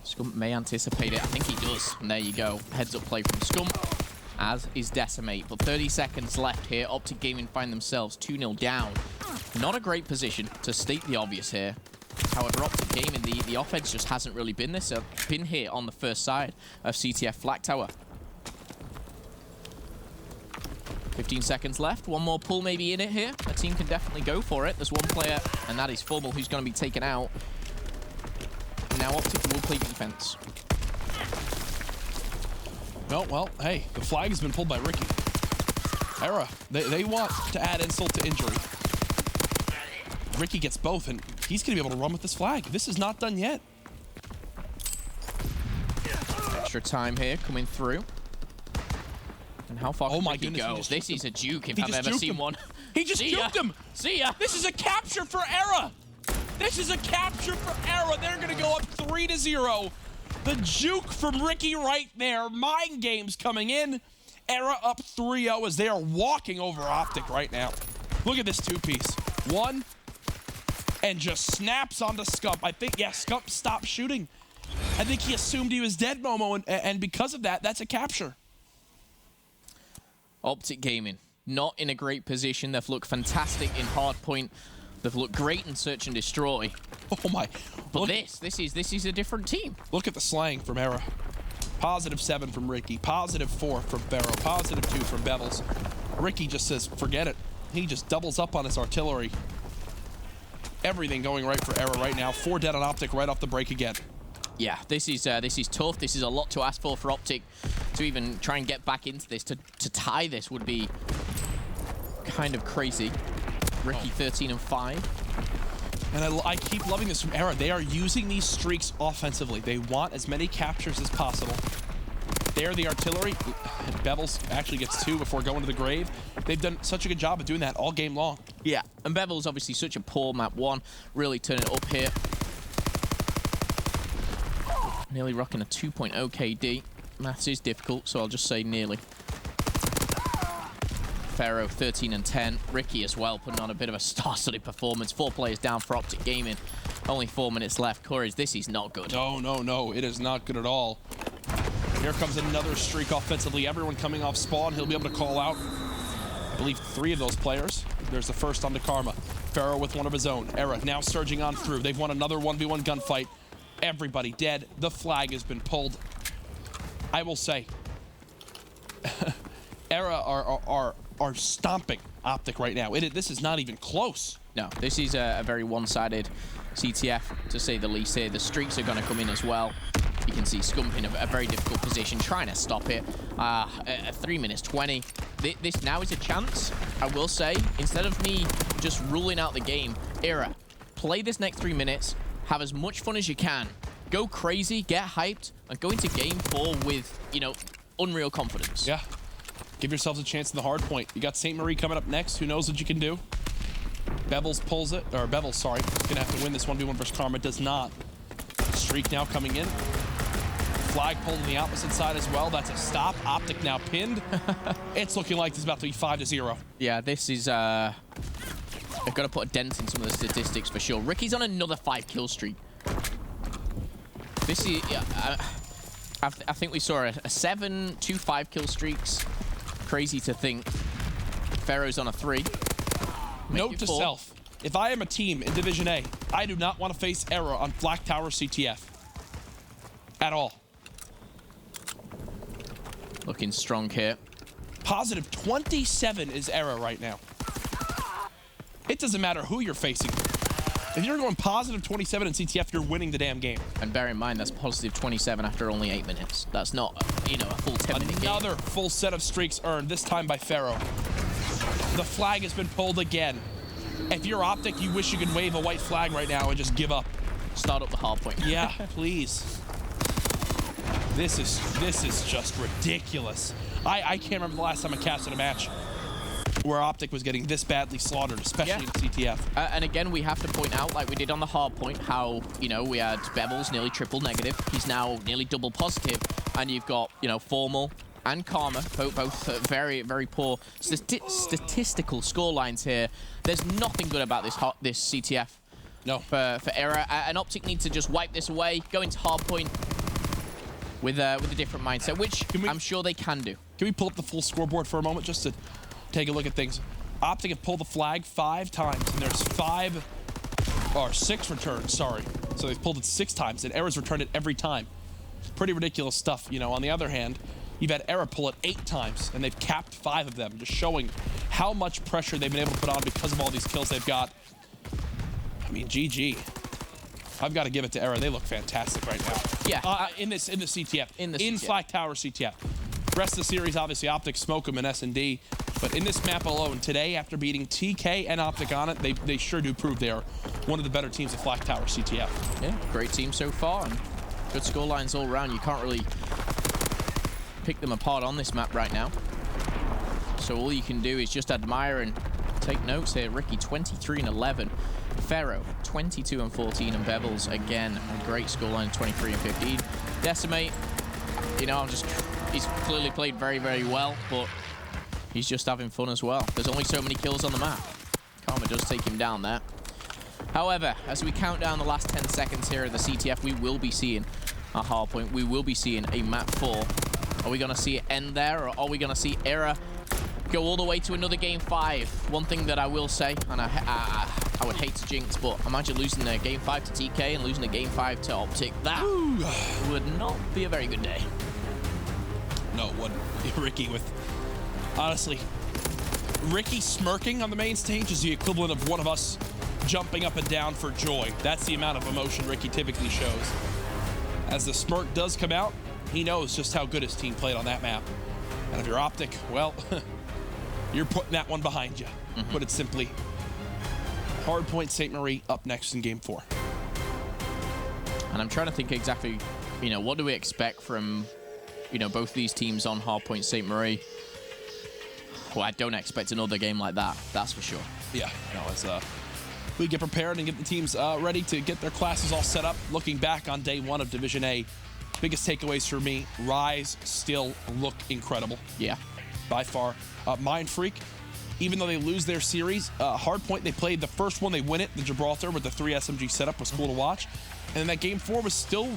Scump may anticipate it. I think he does. And there you go. Heads up play from Scump, as is Decimate. But 30 seconds left here. OpTic Gaming find themselves 2-0 down. Not a great position, to state the obvious here. However, OpTic Gaming, the offense just hasn't really been here on the first side of CTF Flag Tower. 15 seconds left. One more pull maybe in it here. A team can definitely go for it. There's one player, and that is Formal, who's going to be taken out. Now OpTic will play defense. No, well, hey, the flag has been pulled by Ricky. eRa, they want to add insult to injury. Ricky gets both, and he's going to be able to run with this flag. This is not done yet. Extra time here coming through. And how far can Ricky go? This is a juke if I've ever seen one. He just juked him. See ya. This is a capture for eRa. This is a capture for eRa. They're going to go up 3-0. The juke from Ricky right there. Mind games coming in. eRa up 3-0 as they are walking over OpTic right now. Look at this two-piece. One, and just snaps onto Scump. I think, yeah, Scump stopped shooting. I think he assumed he was dead, Momo, and because of that, that's a capture. OpTic Gaming, not in a great position. They've looked fantastic in hardpoint. They've looked great in search and destroy. Oh my! But this is a different team. Look at the slang from eRa. +7 from Ricky. +4 from Pharaoh. +2 from Bevels. Ricky just says, forget it. He just doubles up on his artillery. Everything going right for eRa right now. 4 dead on OpTic right off the break again. Yeah, this is tough. This is a lot to ask for OpTic to even try and get back into this. To tie this would be kind of crazy. Ricky 13-5. And I keep loving this from eRa. They are using these streaks offensively. They want as many captures as possible. There, the artillery. Bevels actually gets 2 before going to the grave. They've done such a good job of doing that all game long. Yeah, and Bevels obviously such a poor map 1. Really turn it up here. Nearly rocking a 2.0 KD. Maths is difficult, so I'll just say nearly. Pharaoh 13-10. Ricky as well, putting on a bit of a star-studded performance. 4 players down for OpTic Gaming. Only 4 minutes left. Courage, this is not good. No. It is not good at all. Here comes another streak offensively. Everyone coming off spawn. He'll be able to call out, I believe, 3 of those players. There's the first onto Karma. Pharaoh with one of his own. eRa now surging on through. They've won another 1v1 gunfight. Everybody dead. The flag has been pulled. I will say, eRa are stomping OpTic right now. This is not even close. No, this is a very one-sided CTF, to say the least here. The streaks are going to come in as well. You can see Scump in a very difficult position, trying to stop it. At 3 minutes 20. This now is a chance, I will say. Instead of me just ruling out the game, eRa, play this next 3 minutes, have as much fun as you can, go crazy, get hyped, and go into game 4 with, you know, unreal confidence. Yeah. Give yourselves a chance in the hard point. You got St. Marie coming up next. Who knows what you can do? Bevels pulls it, or Bevels, sorry. Gonna have to win this 1v1 versus Karma. Does not. Streak now coming in. Flag pulled on the opposite side as well. That's a stop. OpTic now pinned. It's looking like this is about to be 5-0. Yeah, this is, they've got to put a dent in some of the statistics for sure. Ricky's on another 5-kill streak. This is, I think we saw a 7, 2 5-kill streaks. Crazy to think. Pharaoh's on a 3. Note to self, if I am a team in Division A, I do not want to face eRa on Flag Tower CTF. At all. Looking strong here. +27 is eRa right now. It doesn't matter who you're facing. If you're going +27 in CTF, you're winning the damn game. And bear in mind, that's +27 after only 8 minutes. That's not, you know, a full 10-minute game. Another full set of streaks earned, this time by Pharaoh. The flag has been pulled again. If you're OpTic, you wish you could wave a white flag right now and just give up. Start up the hard point. Yeah, please. This is just ridiculous. I can't remember the last time I casted a match where OpTic was getting this badly slaughtered, especially in CTF. And again, we have to point out, like we did on the hard point, how, you know, we had Bevels nearly triple negative. He's now nearly double positive. And you've got, you know, Formal and Karma, both very, very poor statistical score lines here. There's nothing good about this CTF. No. For eRa. And OpTic needs to just wipe this away, go into hard point with a different mindset, which I'm sure they can do. Can we pull up the full scoreboard for a moment just to take a look at things? OpTic have pulled the flag 5 times, and there's 6 returns, sorry. So they've pulled it 6 times, and eRa's returned it every time. Pretty ridiculous stuff, you know. On the other hand, you've had eRa pull it 8 times, and they've capped 5 of them, just showing how much pressure they've been able to put on because of all these kills they've got. I mean, GG. I've got to give it to eRa. They look fantastic right now. Yeah. In the CTF. In CTF. Flag Tower CTF. Rest of the series, obviously, OpTic smoke them in S&D. But in this map alone, today, after beating TK and OpTic on it, they sure do prove they are one of the better teams at Flag Tower CTF. Yeah, great team so far, and good score lines all around. You can't really pick them apart on this map right now. So all you can do is just admire and take notes here. Ricky, 23 and 11. Pharaoh, 22 and 14, and Bevels, again, a great scoreline, 23 and 15. Decimate, you know, he's clearly played very, very well, but he's just having fun as well. There's only so many kills on the map. Karma does take him down there. However, as we count down the last 10 seconds here at the CTF, we will be seeing a hard point. We will be seeing a map 4. Are we going to see it end there, or are we going to see eRa go all the way to another game 5? One thing that I will say, and I would hate to jinx, but imagine losing a game 5 to TK and losing a game 5 to OpTic. That would not be a very good day. No, it wouldn't. Ricky with... Honestly, Ricky smirking on the main stage is the equivalent of one of us jumping up and down for joy. That's the amount of emotion Ricky typically shows. As the smirk does come out, he knows just how good his team played on that map. And if you're OpTic, well, you're putting that one behind you. Put it simply. Hardpoint St. Marie up next in game 4. And I'm trying to think exactly, you know, what do we expect from, you know, both these teams on Hardpoint St. Marie? Well, I don't expect another game like that, that's for sure. Yeah, no, as we get prepared and get the teams ready to get their classes all set up, looking back on day 1 of Division A, biggest takeaways for me, Rise still look incredible. Yeah. By far. Mind Freak, even though they lose their series, Hardpoint, they played the first one, they win it, the Gibraltar with the 3 SMG setup was cool to watch. And then that game 4 was still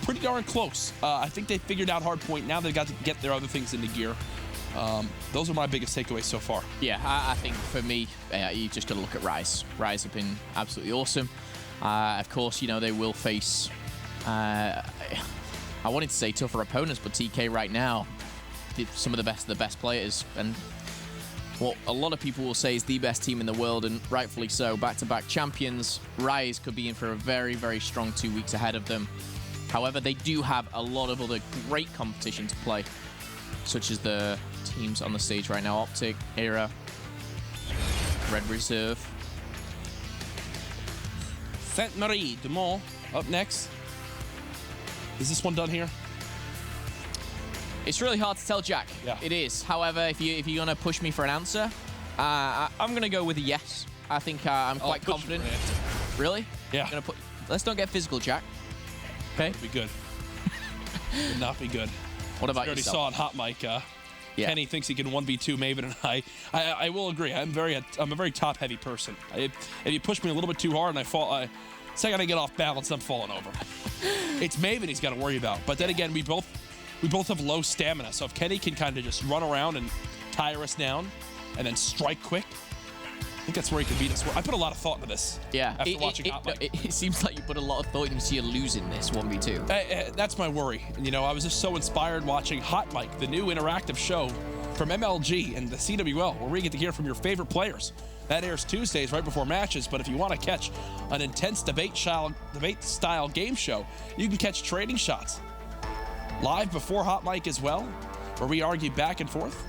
pretty darn close. I think they figured out Hardpoint. Now they've got to get their other things into gear. Those are my biggest takeaways so far. Yeah, I think for me, you just got to look at Rise. Rise have been absolutely awesome. Of course, you know, they will face, I wanted to say tougher opponents, but TK right now, some of the best players, and what a lot of people will say is the best team in the world, and rightfully so. Back-to-back champions. Rise could be in for a very, very strong 2 weeks ahead of them. However, they do have a lot of other great competition to play, such as the teams on the stage right now. OpTic, eRa, Red Reserve. Sainte Marie de Mont up next. Is this one done here? It's really hard to tell, Jack. Yeah. It is. However, if you're going to push me for an answer, I'm going to go with a yes. I think I'm quite confident. Really? Yeah. Let's not get physical, Jack. Okay? Would be good. Would not be good. What about you already yourself? saw on Hot Mic, Kenny thinks he can 1v2 Maven, and I will agree. I'm a very top-heavy person. If you push me a little bit too hard and I fall, second I get off balance, I'm falling over. It's Maven he's got to worry about. But then again, we both have low stamina, so if Kenny can kind of just run around and tire us down and then strike quick, I think that's where he can beat us. I put a lot of thought into this. Yeah. After watching Hot Mic. It seems like you put a lot of thought into you losing this 1v2. That's my worry. You know, I was just so inspired watching Hot Mic, the new interactive show from MLG and the CWL, where we get to hear from your favorite players. That airs Tuesdays right before matches, but if you want to catch an intense debate-style game show, you can catch Trading Shots live before Hot Mic as well, where we argue back and forth.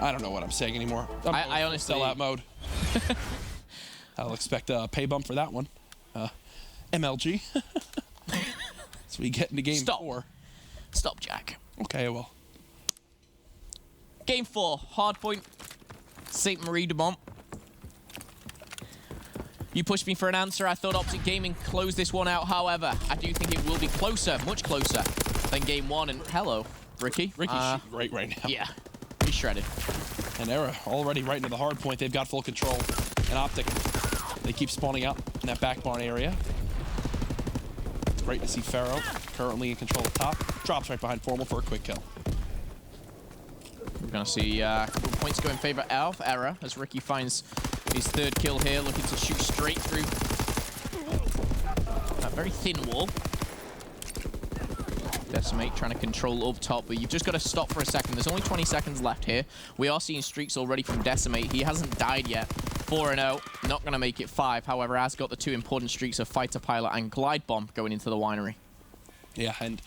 I don't know what I'm saying anymore. I honestly... Sellout mode. I'll expect a pay bump for that one. MLG. So we get into game 4. Stop, Jack. Okay, well. Game 4, Hardpoint Saint Marie de Mont. You pushed me for an answer. I thought OpTic Gaming closed this one out. However, I do think it will be closer, much closer than game one. And hello, Ricky. Ricky's right now. Yeah, he's shredded. And eRa already right into the hard point. They've got full control. And OpTic, they keep spawning up in that back barn area. It's great to see Pharaoh currently in control of top. Drops right behind Formal for a quick kill. We're going to see a couple of points go in favor of eRa as Ricky finds his third kill here, looking to shoot straight through that very thin wall. Decimate trying to control up top, but you've just got to stop for a second. There's only 20 seconds left here. We are seeing streaks already from Decimate. He hasn't died yet. 4-0, not going to make it 5. However, has got the 2 important streaks of Fighter Pilot and Glide Bomb going into the winery. Yeah, and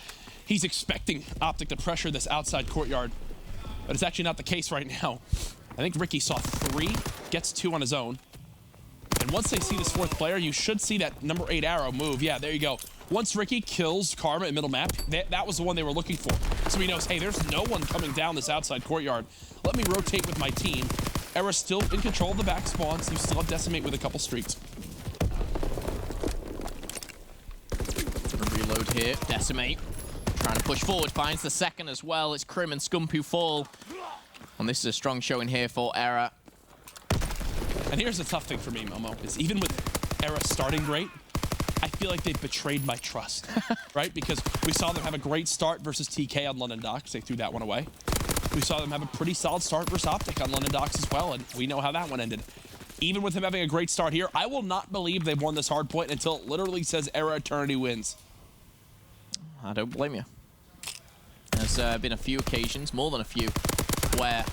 he's expecting OpTic to pressure this outside courtyard, but it's actually not the case right now. I think Ricky saw 3, gets 2 on his own. And once they see this 4th player, you should see that number 8 arrow move. Yeah, there you go. Once Ricky kills Karma in middle map, that was the one they were looking for. So he knows, hey, there's no one coming down this outside courtyard. Let me rotate with my team. eRa's still in control of the back spawns. You still have Decimate with a couple streaks. Reload here. Decimate trying to push forward. Finds the second as well. It's Krim and Scump who fall. And this is a strong showing here for eRa. And here's the tough thing for me, Momo, is even with eRa starting great, I feel like they've betrayed my trust, right? Because we saw them have a great start versus TK on London Docks. They threw that one away. We saw them have a pretty solid start versus OpTic on London Docks as well, and we know how that one ended. Even with him having a great start here, I will not believe they've won this hard point until it literally says eRa Eternity wins. I don't blame you. There's been a few occasions, more than a few, where,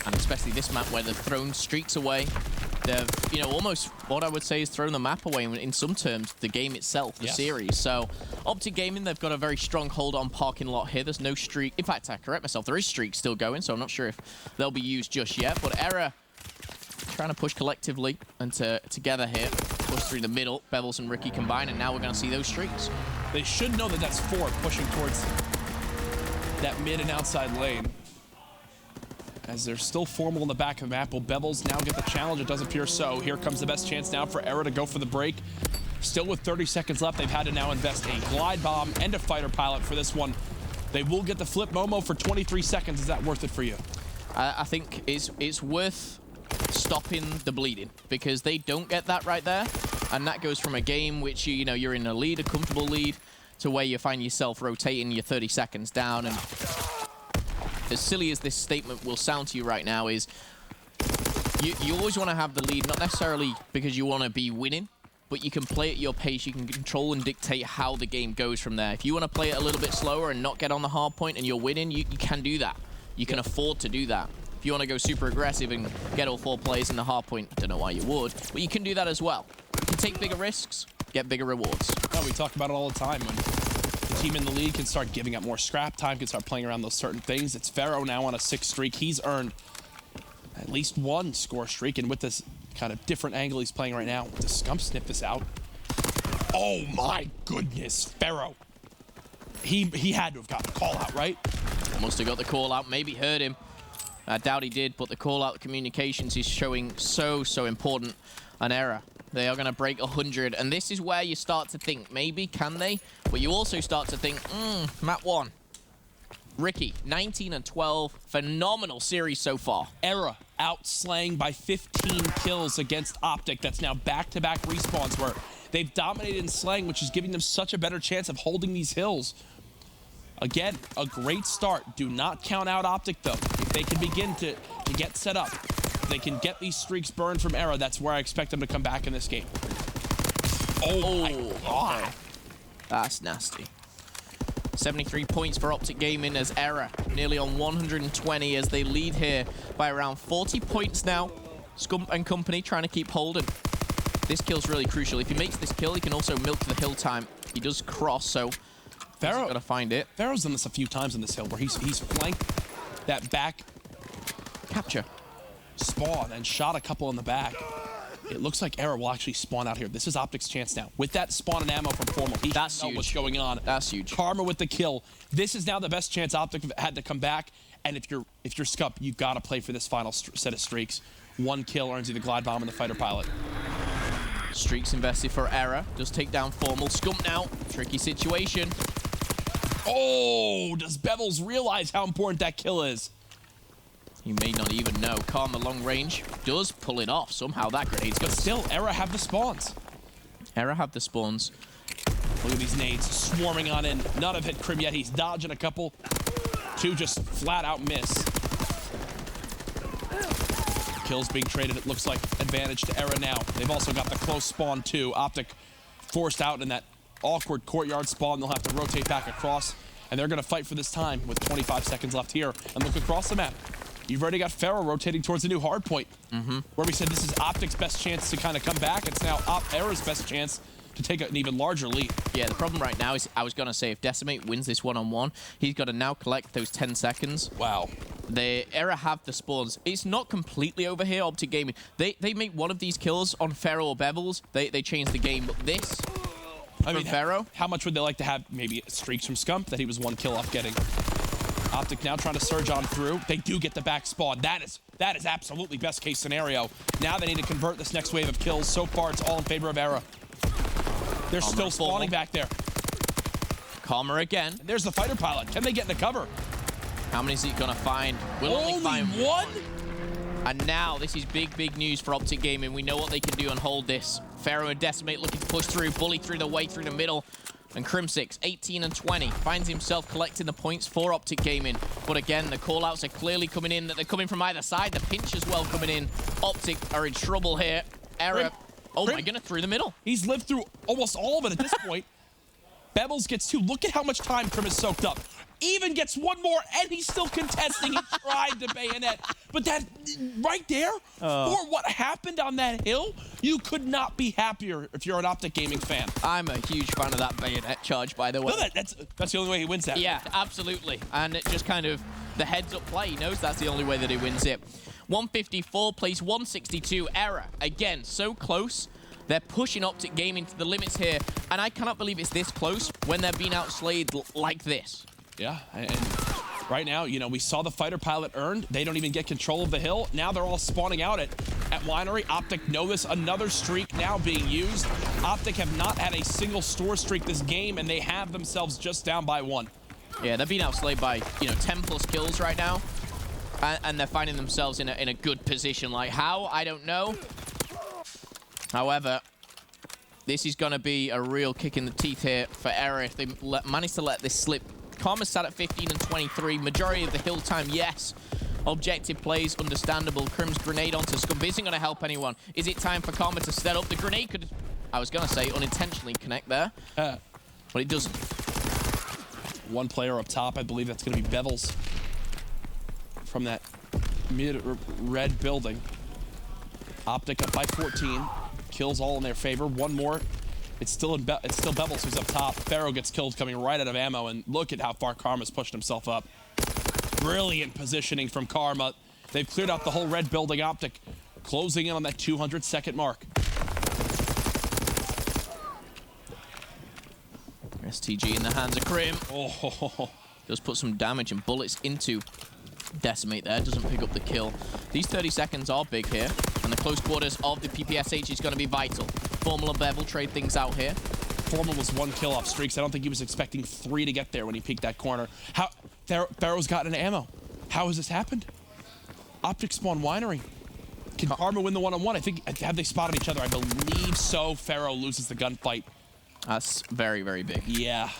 and especially this map, where they've thrown streaks away. They've, you know, almost what I would say is thrown the map away in some terms, the game itself, the series. So, OpTic Gaming, they've got a very strong hold on parking lot here. There's no streak. In fact, I correct myself, there is streaks still going, so I'm not sure if they'll be used just yet. But eRa trying to push collectively and together here. Push through the middle. Bevels and Ricky combine, and now we're going to see those streaks. They should know that that's 4 pushing towards that mid and outside lane. As there's still Formal in the back of the map. Will Bevels now get the challenge? It does appear so. Here comes the best chance now for eRa to go for the break. Still with 30 seconds left, they've had to now invest a Glide Bomb and a Fighter Pilot for this one. They will get the flip. Momo, for 23 seconds. Is that worth it for you? I think it's worth stopping the bleeding, because they don't get that right there. And that goes from a game which, you know, you're in a lead, a comfortable lead, to where you find yourself rotating your 30 seconds down. And as silly as this statement will sound to you right now, is you always want to have the lead, not necessarily because you want to be winning, but you can play at your pace. You can control and dictate how the game goes from there. If you want to play it a little bit slower and not get on the hard point and you're winning, you can do that. You can afford to do that. If you want to go super aggressive and get all 4 players in the hard point, I don't know why you would, but you can do that as well. You can take bigger risks, get bigger rewards. Oh, we talk about it all the time. When the team in the lead can start giving up more scrap time, can start playing around those certain things. It's Pharaoh now on a 6 streak. He's earned at least 1 score streak, and with this kind of different angle he's playing right now, does Scump snip this out? Oh my goodness, Pharaoh. He had to have gotten the call out, right? Must have got the call out, maybe heard him. I doubt he did, but the call out, the communications is showing so important an error. They are going to break 100, and this is where you start to think, maybe, can they? But you also start to think, map 1. Ricky, 19 and 12, phenomenal series so far. eRa outslaying by 15 kills against OpTic. That's now back-to-back respawns where they've dominated in slaying, which is giving them such a better chance of holding these hills. Again, a great start. Do not count out OpTic, though. If they can begin to get set up, if they can get these streaks burned from eRa, that's where I expect them to come back in this game. Oh my God. Okay. That's nasty. 73 points for OpTic Gaming as eRa nearly on 120 as they lead here by around 40 points now. Scump and company trying to keep hold, and this kill's really crucial. If he makes this kill, he can also milk the hill time. He does cross, so Pharaoh gotta find it. Pharaoh's done this a few times on this hill where he's flanked that back capture spawn and shot a couple in the back. It looks like eRa will actually spawn out here. This is OpTic's chance now. With that spawn and ammo from Formal, he knows what's going on. That's huge. Karma with the kill. This is now the best chance OpTic had to come back And if you're Scump, you gotta play for this final set of streaks. 1 kill earns you the glide bomb and the fighter pilot. Streaks invested for eRa. Does take down Formal. Scump now. Tricky situation. Oh, does Bevels realize how important that kill is? He may not even know. Karma long range does pull it off. Somehow that grenade's got. But still, eRa have the spawns. eRa have the spawns. Look at these nades swarming on in. None have hit Krim yet. He's dodging a couple. 2 just flat out miss. Kills being traded, it looks like advantage to eRa now. They've also got the close spawn too. OpTic forced out in that awkward courtyard spawn. They'll have to rotate back across, and they're gonna fight for this time with 25 seconds left here. And look across the map. You've already got Pharaoh rotating towards the new hard point. Where we said this is OpTic's best chance to kind of come back. It's now eRa's best chance to take an even larger lead. Yeah, the problem right now is, I was going to say, if Decimate wins this one-on-one, he's got to now collect those 10 seconds. Wow. The eRa have the spawns. It's not completely over here, OpTic Gaming. They make one of these kills on Pharaoh or Bevels, they change the game. But this, I mean, Pharaoh, how much would they like to have maybe streaks from Scump that he was 1 kill off getting? OpTic now trying to surge on through. They do get the back spawn. That is absolutely best case scenario. Now they need to convert this next wave of kills. So far, it's all in favor of eRa. They're still spawning back there. Karma again. And there's the fighter pilot. Can they get in the cover? How many is he gonna find? Will only find one? And now this is big news for OpTic Gaming. We know what they can do and hold this. Pharaoh and Decimate looking to push through, bully through the way through the middle. And Crimsix, 18 and 20, finds himself collecting the points for OpTic Gaming. But again, the call-outs are clearly coming in, that they're coming from either side. The pinch as well coming in. OpTic are in trouble here. eRa, oh my goodness, through the middle. He's lived through almost all of it at this point. Bevels gets 2. Look at how much time Krim has soaked up. Even gets 1 more, and he's still contesting. He tried to bayonet. But that, right there, for what happened on that hill, you could not be happier if you're an OpTic Gaming fan. I'm a huge fan of that bayonet charge, by the way. No, that's the only way he wins that. Yeah, absolutely. And it just kind of, the heads-up play, he knows that's the only way that he wins it. 154 plays 162. eRa, again, so close. They're pushing OpTic Gaming to the limits here, and I cannot believe it's this close when they're being outslayed like this. Yeah, and right now, you know, we saw the fighter pilot earned. They don't even get control of the hill. Now they're all spawning out at Winery. OpTic know this. Another streak now being used. OpTic have not had a single store streak this game, and they have themselves just down by 1. Yeah, they're being outslayed by, 10+ kills right now, and they're finding themselves in a good position. Like how? I don't know. However, this is going to be a real kick in the teeth here for eRa if they manage to let this slip. Karma's sat at 15 and 23. Majority of the hill time, yes. Objective plays, understandable. Krim's grenade onto Scump isn't going to help anyone. Is it time for Karma to set up? The grenade could, I was going to say, unintentionally connect there. But it doesn't. 1 player up top. I believe that's going to be Bevels from that mid-red building. OpTic up by 14. Kills all in their favor. 1 more. It's still Bevels who's up top. Pharaoh gets killed coming right out of ammo, and look at how far Karma's pushed himself up. Brilliant positioning from Karma. They've cleared out the whole red building. OpTic closing in on that 200-second mark. STG in the hands of Krim. Oh, Does put some damage and bullets into Decimate there. Doesn't pick up the kill. These 30 seconds are big here, and the close quarters of the PPSH is going to be vital. Formal and Bevel trade things out here. Formal was 1 kill off streaks. I don't think he was expecting 3 to get there when he peeked that corner. How Pharaoh's gotten an ammo. How has this happened? OpTic spawn Winery. Can Karma win the 1-on-1? I think, have they spotted each other? I believe so. Pharaoh loses the gunfight. That's very big. Yeah.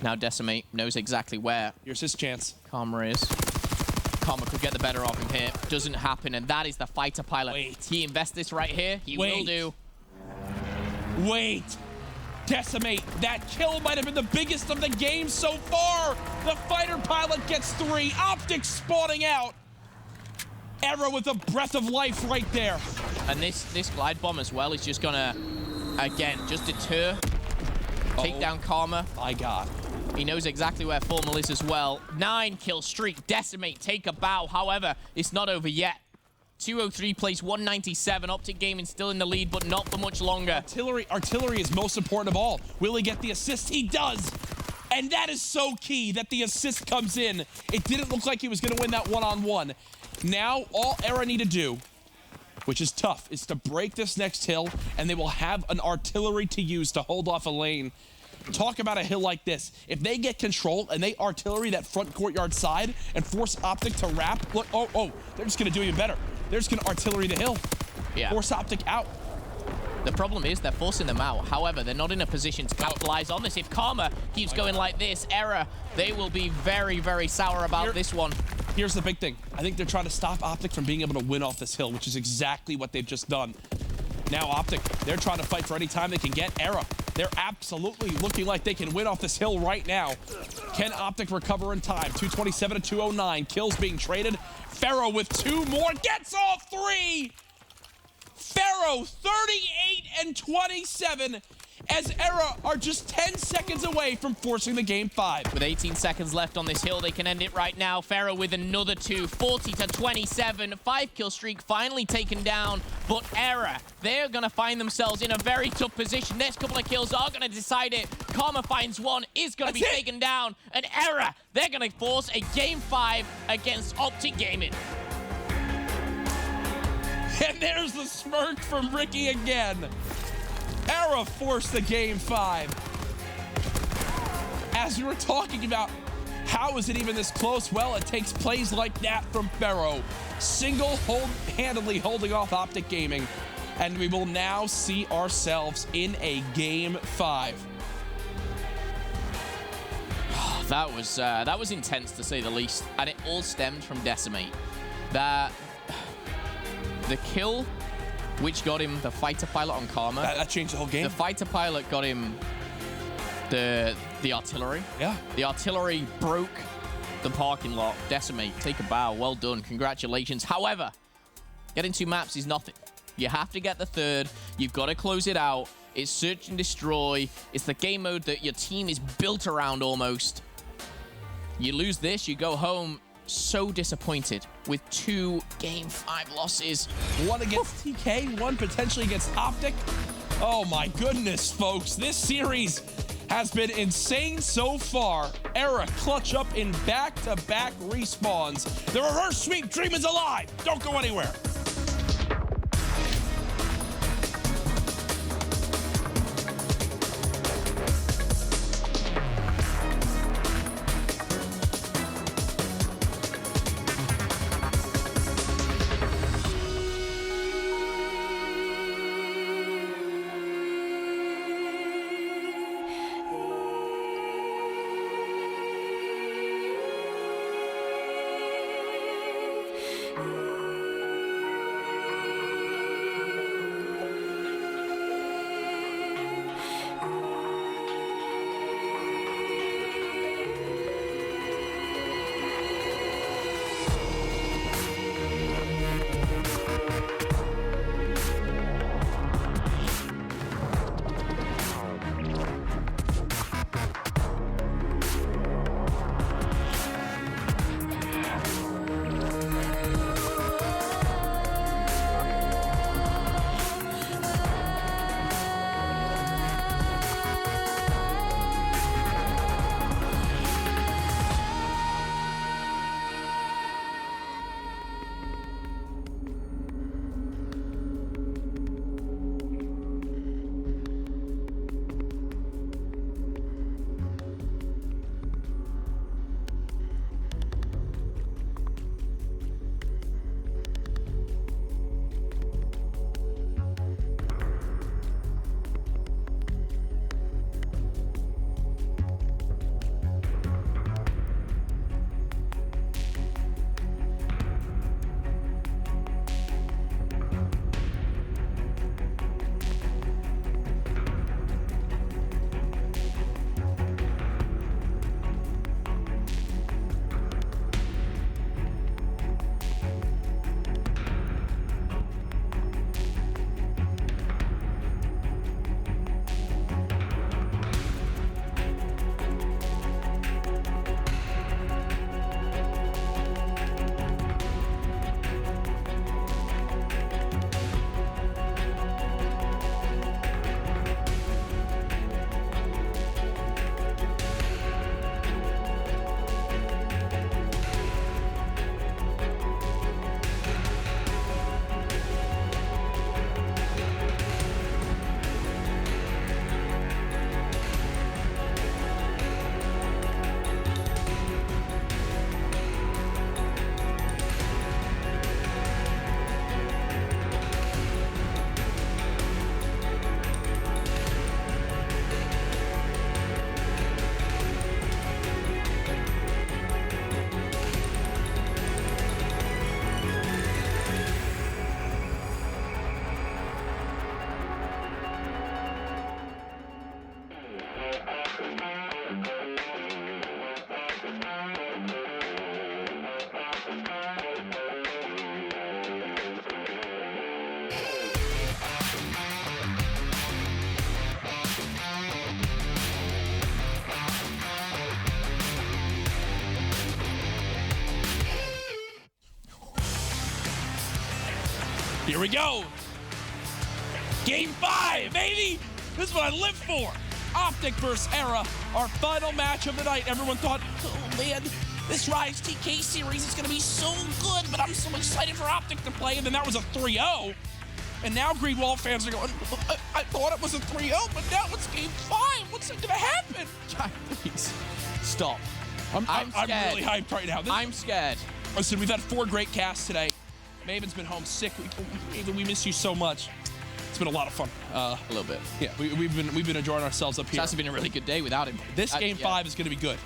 Now Decimate knows exactly where Here's his chance. Karma is. Karma could get the better of him here. Doesn't happen, and that is the fighter pilot. Wait. He invests this right here. He will do. Wait. Decimate. That kill might have been the biggest of the game so far. The fighter pilot gets 3. OpTic spawning out. eRa with a breath of life right there. And this glide bomb as well is just gonna, again, just deter. Take down Karma. My God. He knows exactly where Formal is as well. 9-kill streak. Decimate, take a bow. However, it's not over yet. 203 plays 197. OpTic Gaming still in the lead, but not for much longer. Artillery is most important of all. Will he get the assist? He does. And that is so key that the assist comes in. It didn't look like he was going to win that one-on-one. Now, all eRa need to do, which is tough, is to break this next hill, and they will have an artillery to use to hold off a lane. Talk about a hill like this. If they get control and they artillery that front courtyard side and force OpTic to wrap, look, oh, they're just going to do even better. They're just going to artillery the hill. Yeah. Force OpTic out. The problem is they're forcing them out. However, they're not in a position to capitalize on this. If Karma keeps going like this, eRa, they will be very, very sour about this one. Here's the big thing. I think they're trying to stop OpTic from being able to win off this hill, which is exactly what they've just done. Now OpTic, they're trying to fight for any time they can get. eRa, they're absolutely looking like they can win off this hill right now. Can OpTic recover in time? 227 to 209. Kills being traded. Pharaoh with 2 more. Gets all 3! Pharaoh, 38 and 27, as eRa are just 10 seconds away from forcing the game 5. With 18 seconds left on this hill, they can end it right now. Pharaoh with another 2, 40 to 27. 5-kill streak finally taken down, but eRa, they're going to find themselves in a very tough position. Next couple of kills are going to decide it. Karma finds one, is going to be taken down, and eRa, they're going to force a game 5 against OpTic Gaming. And there's the smirk from Ricky again. eRa forced the game 5. As we were talking about, how is it even this close? Well, it takes plays like that from Pharaoh. Single-handedly holding off OpTic Gaming. And we will now see ourselves in a game 5. That was intense, to say the least. And it all stemmed from Decimate. The kill, which got him the fighter pilot on Karma. That changed the whole game. The fighter pilot got him the artillery. Yeah. The artillery broke the parking lot. Decimate, take a bow. Well done. Congratulations. However, getting 2 maps is nothing. You have to get the 3rd. You've got to close it out. It's search and destroy. It's the game mode that your team is built around almost. You lose this, you go home so disappointed with 2 game 5 losses. One against TK, one potentially against OpTic. Oh my goodness, folks. This series has been insane so far. eRa clutch up in back-to-back respawns. The reverse sweep dream is alive. Don't go anywhere. Here we go. Game 5, baby. This is what I live for. OpTic versus eRa, our final match of the night. Everyone thought, oh man, this Rise TK series is gonna be so good, but I'm so excited for OpTic to play. And then that was a 3-0. And now Greenwall fans are going, I thought it was a 3-0, but now it's game 5. What's gonna happen? Please, stop. I'm really hyped right now. I'm scared. Listen, we've had 4 great casts today. Maven's been home sick. Maven, we miss you so much. It's been a lot of fun. A little bit. Yeah, we've been enjoying ourselves up here. It's actually been a really good day without him. This game 5 is going to be good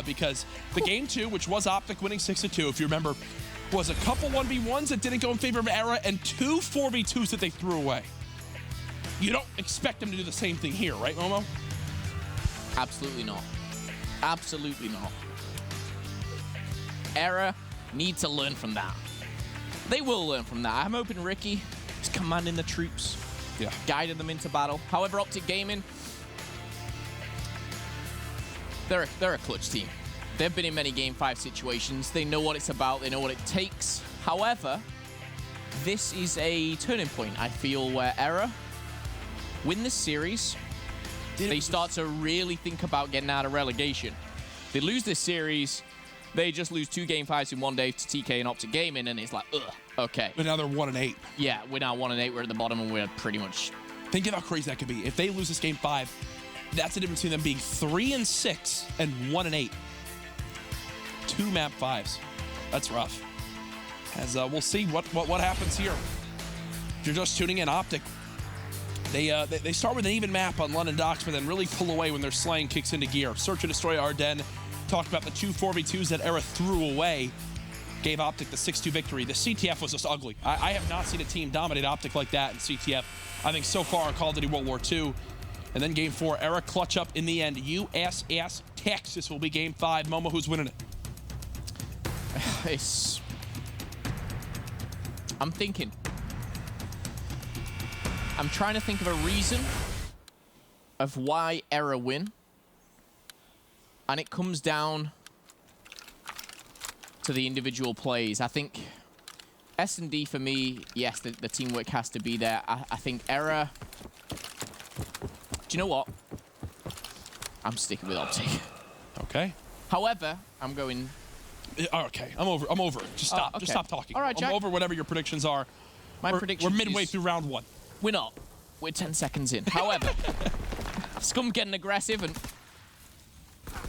because the game 2, which was OpTic winning 6-2, if you remember, was a couple 1v1s that didn't go in favor of eRa and 2 4v2s that they threw away. You don't expect them to do the same thing here, right, Momo? Absolutely not. Absolutely not. eRa need to learn from that. They will learn from that. I'm hoping Ricky is commanding the troops, guiding them into battle. However, OpTic Gaming, they're a clutch team. They've been in many Game 5 situations. They know what it's about. They know what it takes. However, this is a turning point, I feel, where eRa win this series. They start to really think about getting out of relegation. They lose this series, they just lose 2 Game 5s in one day to TK and OpTic Gaming, and it's like, ugh, okay. But now they're 1-8. Yeah, we're now 1-8. We're at the bottom, and we're pretty much... Think of how crazy that could be. If they lose this game 5, that's the difference between them being 3-6 and 1-8. 2 map 5s. That's rough. As we'll see what happens here. If you're just tuning in, OpTic, they start with an even map on London Docks, but then really pull away when their slaying kicks into gear. Search and Destroy Ardennes. Talked about the 2 4v2s that eRa threw away. Gave OpTic the 6-2 victory. The CTF was just ugly. I have not seen a team dominate OpTic like that in CTF. I think so far in Call of Duty World War II. And then game 4, eRa clutch up in the end. USS Texas will be game 5. Momo, who's winning it? I'm thinking. I'm trying to think of a reason of why eRa win. And it comes down to the individual plays. I think S&D for me, yes, the teamwork has to be there. I think eRa... Do you know what? I'm sticking with OpTic. Okay. However, I'm going... Okay, I'm over it. Just stop. Okay. Just stop talking. All right, Jack. I'm over whatever your predictions are. Prediction We're midway is... through round 1. We're not. We're 10 seconds in. However, Scum getting aggressive and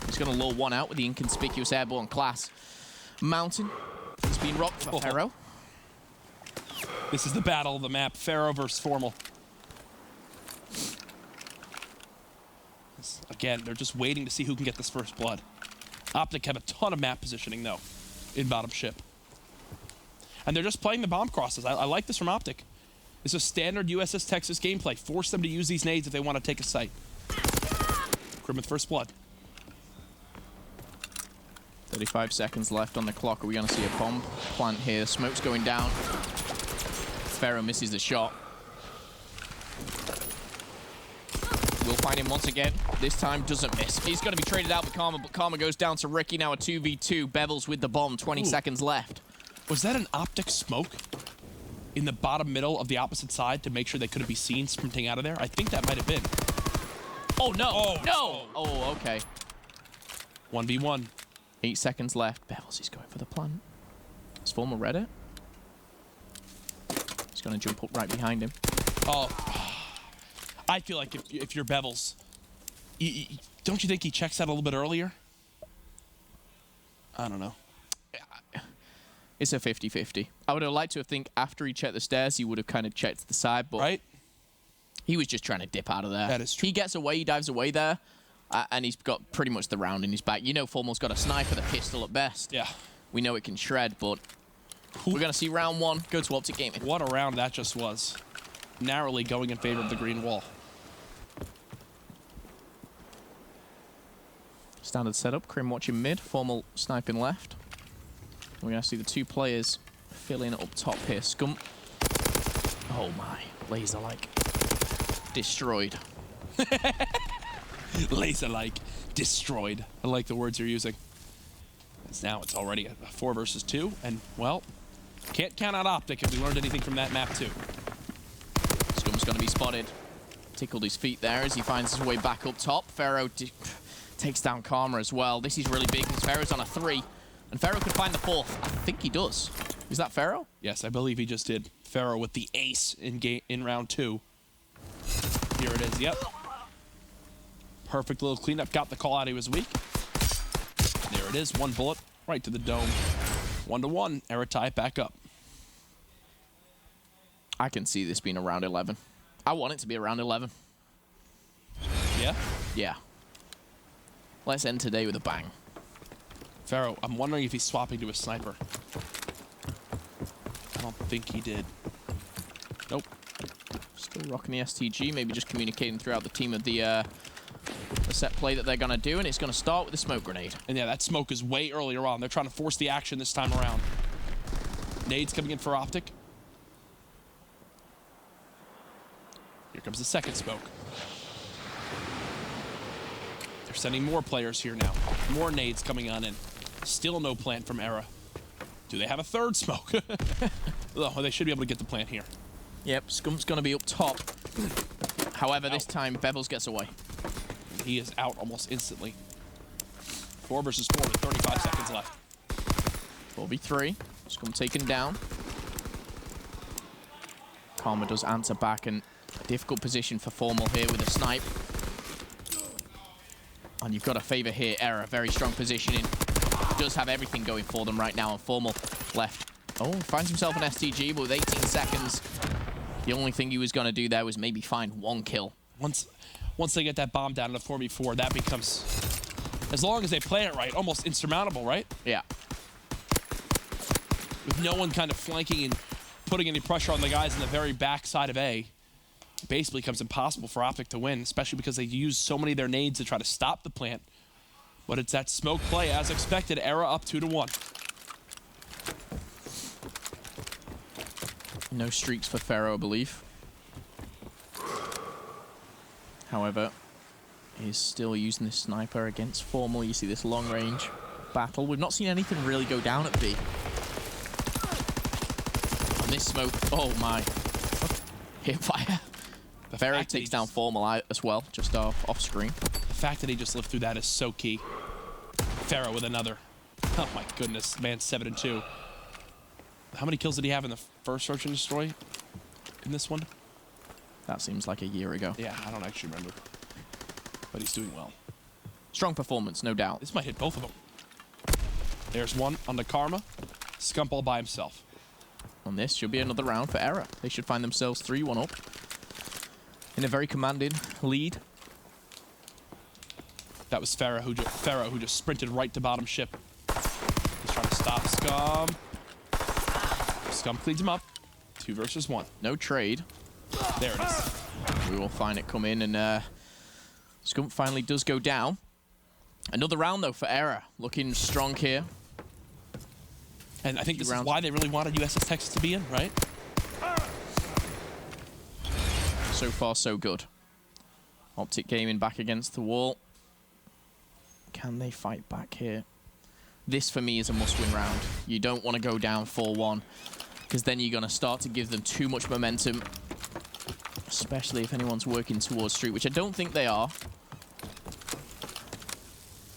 he's going to lure one out with the inconspicuous airborne class. Mountain has been rocked for Pharaoh. This is the battle of the map. Pharaoh versus Formal. Again, they're just waiting to see who can get this first blood. OpTic have a ton of map positioning, though, in bottom ship. And they're just playing the bomb crosses. I like this from OpTic. This is standard USS Texas gameplay. Force them to use these nades if they want to take a site. Grim with first blood. 35 seconds left on the clock. Are we going to see a bomb plant here? Smoke's going down. Pharaoh misses the shot. We'll find him once again. This time doesn't miss. He's going to be traded out with Karma, but Karma goes down to Ricky. Now a 2v2. Bevels with the bomb. 20 seconds left. Was that an OpTic smoke in the bottom middle of the opposite side to make sure they couldn't be seen sprinting out of there? I think that might have been. Oh, no. Oh, no. Oh, okay. 1v1. 8 seconds left. Bevels, he's going for the plant. Is Formal read it? He's going to jump up right behind him. Oh. I feel like if you're Bevels, don't you think he checks that a little bit earlier? I don't know. It's a 50-50. I would have liked to have think after he checked the stairs, he would have kind of checked to the side, but right? He was just trying to dip out of there. That is true. He gets away, he dives away there, and he's got pretty much the round in his back. You know Formal's got a sniper, the pistol at best. Yeah. We know it can shred, but we're going to see round 1 go to OpTic Gaming. What a round that just was. Narrowly going in favor of the green wall. Standard setup, Crim watching mid, Formal sniping left. We're going to see the 2 players filling up top here. Scum. Oh my, laser-like. Destroyed. Laser-like. Destroyed. I like the words you're using. Now it's already a 4 versus 2, and, well, Can't count out OpTic if we learned anything from that map too. Scum's going to be spotted. Tickled his feet there as he finds his way back up top. Pharaoh takes down Karma as well. This is really big because Pharaoh's on a 3. And Pharaoh could find the 4th. I think he does. Is that Pharaoh? Yes, I believe he just did. Pharaoh with the ace in round 2. Here it is, yep. Perfect little cleanup. Got the call out he was weak. There it is, 1 bullet right to the dome. 1-1, eRa tie it back up. I can see this being around 11. I want it to be around 11. Yeah? Yeah. Let's end today with a bang. Pharaoh, I'm wondering if he's swapping to a sniper. I don't think he did. Nope. Still rocking the STG, maybe just communicating throughout the team of the set play that they're going to do, and it's going to start with a smoke grenade. And yeah, that smoke is way earlier on. They're trying to force the action this time around. Nades coming in for OpTic. Here comes the second smoke. They're sending more players here now. More nades coming on in. Still no plant from eRa. Do they have a third smoke? Oh, they should be able to get the plant here. Yep, Scump's going to be up top. However, this time, Bevels gets away. He is out almost instantly. 4 versus 4 with 35 seconds left. 4v3. Scum taken down. Karma does answer back, and a difficult position for Formal here with a snipe. And you've got to favor here eRa. Very strong positioning. Does have everything going for them right now, and Formal left. Oh, finds himself an STG, but with 18 seconds, the only thing he was going to do there was maybe find 1 kill. Once they get that bomb down to 4v4, that becomes, as long as they play it right, almost insurmountable, right? Yeah. With no one kind of flanking and putting any pressure on the guys in the very back side of A, it basically becomes impossible for OpTic to win, especially because they use so many of their nades to try to stop the plant. But it's that smoke play, as expected. eRa up 2-1. No streaks for Pharaoh, I believe. However, he's still using this sniper against Formal. You see this long-range battle. We've not seen anything really go down at B. And this smoke, oh my. Hit fire. Pharaoh takes down Formal as well, just off screen. The fact that he just lived through that is so key. Pharaoh with another. Oh my goodness, man, 7-2. How many kills did he have in the first search and destroy in this one? That seems like a year ago. Yeah, I don't actually remember. But he's doing well. Strong performance, no doubt. This might hit both of them. There's one on the Karma. Scump all by himself. On this should be another round for eRa. They should find themselves 3-1 up. In a very commanding lead. That was Pharaoh who just sprinted right to bottom ship. He's trying to stop Scum. Scum cleans him up. 2 versus 1. No trade. There it is. We will find it come in, and Scum finally does go down. Another round, though, for eRa. Looking strong here. And I think this is why they really wanted USS Texas to be in, right? So far, so good. OpTic Gaming back against the wall. Can they fight back here? This, for me, is a must-win round. You don't want to go down 4-1, because then you're going to start to give them too much momentum, especially if anyone's working towards Street, which I don't think they are.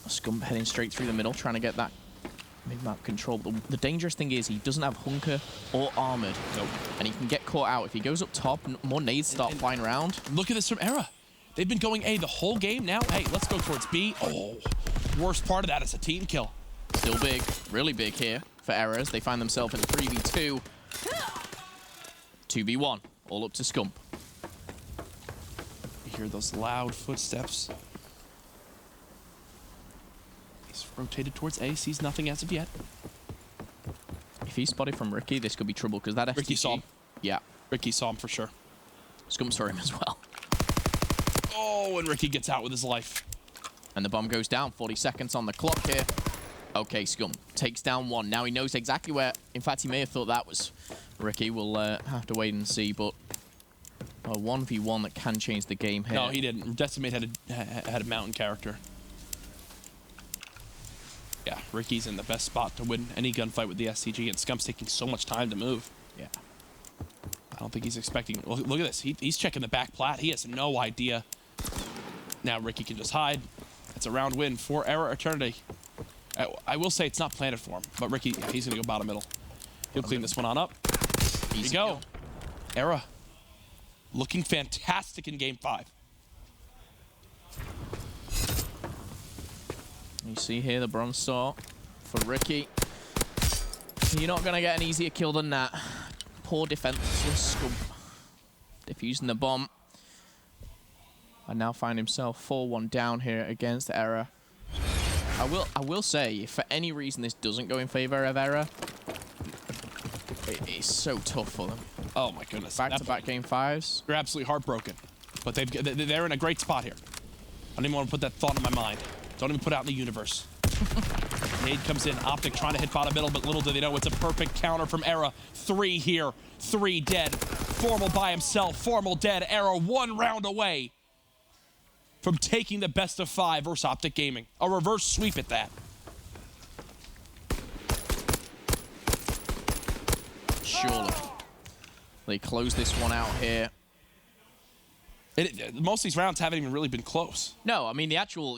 Scum heading straight through the middle, trying to get that mid-map control. The dangerous thing is he doesn't have Hunker or Armored. Nope. And he can get caught out. If he goes up top, more nades start flying around. Look at this from eRa. They've been going A the whole game now. Hey, let's go towards B. Oh, worst part of that is a team kill. Still big, really big here for eRa as they find themselves in a 3v2. 2v1, all up to Scump. You hear those loud footsteps. He's rotated towards A, sees nothing as of yet. If he's spotted from Ricky, this could be trouble because that STG... Ricky saw him. Yeah. Ricky saw him for sure. Scump's for him as well. Oh, and Ricky gets out with his life. And the bomb goes down. 40 seconds on the clock here. Okay, Scum takes down 1. Now he knows exactly where... In fact, he may have thought that was Ricky. We'll have to wait and see, but... A 1v1 that can change the game here. No, he didn't. Decimate had a mountain character. Yeah, Ricky's in the best spot to win any gunfight with the STG, and Scump's taking so much time to move. Yeah. I don't think he's expecting... Look at this. He's checking the back plat. He has no idea. Now Ricky can just hide. It's a round win for eRa Eternity. I will say it's not planted for him, but Ricky, yeah, he's going to go bottom middle. He'll clean this one on up. Here you go. eRa looking fantastic in Game 5. You see here the Bronze Star for Ricky. You're not going to get an easier kill than that. Poor defenseless Scump. Defusing the bomb. And now find himself 4-1 down here against eRa. I will say, if for any reason this doesn't go in favor of eRa, it's so tough for them. Oh my goodness. Back-to-back Game 5s. You're absolutely heartbroken. But they're in a great spot here. I don't even want to put that thought in my mind. Don't even put it out in the universe. Nade comes in, OpTic trying to hit bottom middle, but little do they know it's a perfect counter from eRa. 3 here, 3 dead. Formal by himself, Formal dead. eRa 1 round away from taking the best of 5 versus OpTic Gaming. A reverse sweep at that. Surely. They close this one out here. Most of these rounds haven't even really been close. No, I mean, the actual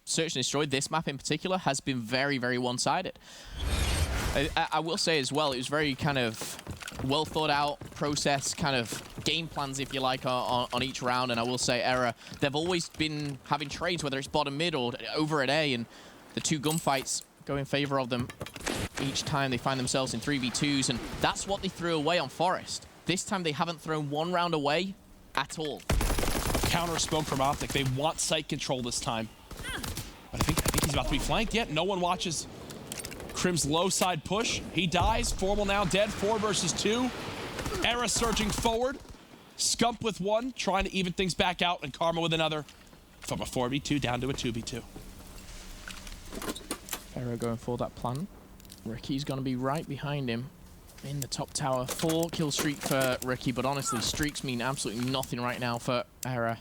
Search and Destroy, this map in particular, has been very, very one-sided. I will say as well, it was very kind of well thought out process, kind of game plans, if you like, on each round. And I will say eRa, they've always been having trades, whether it's bottom mid or over at A, and the 2 gunfights go in favor of them each time they find themselves in 3v2s, and that's what they threw away on Forest. This time they haven't thrown 1 round away at all. Counter smoke from OpTic. They want site control this time. But I think he's about to be flanked yet. No one watches Crim's low side push. He dies. Formal now dead. 4 versus 2. eRa surging forward. Scump with 1, trying to even things back out, and Karma with another. From a 4v2 down to a 2v2. eRa going for that plan. Ricky's going to be right behind him in the top tower. 4 kill streak for Ricky, but honestly, streaks mean absolutely nothing right now for eRa.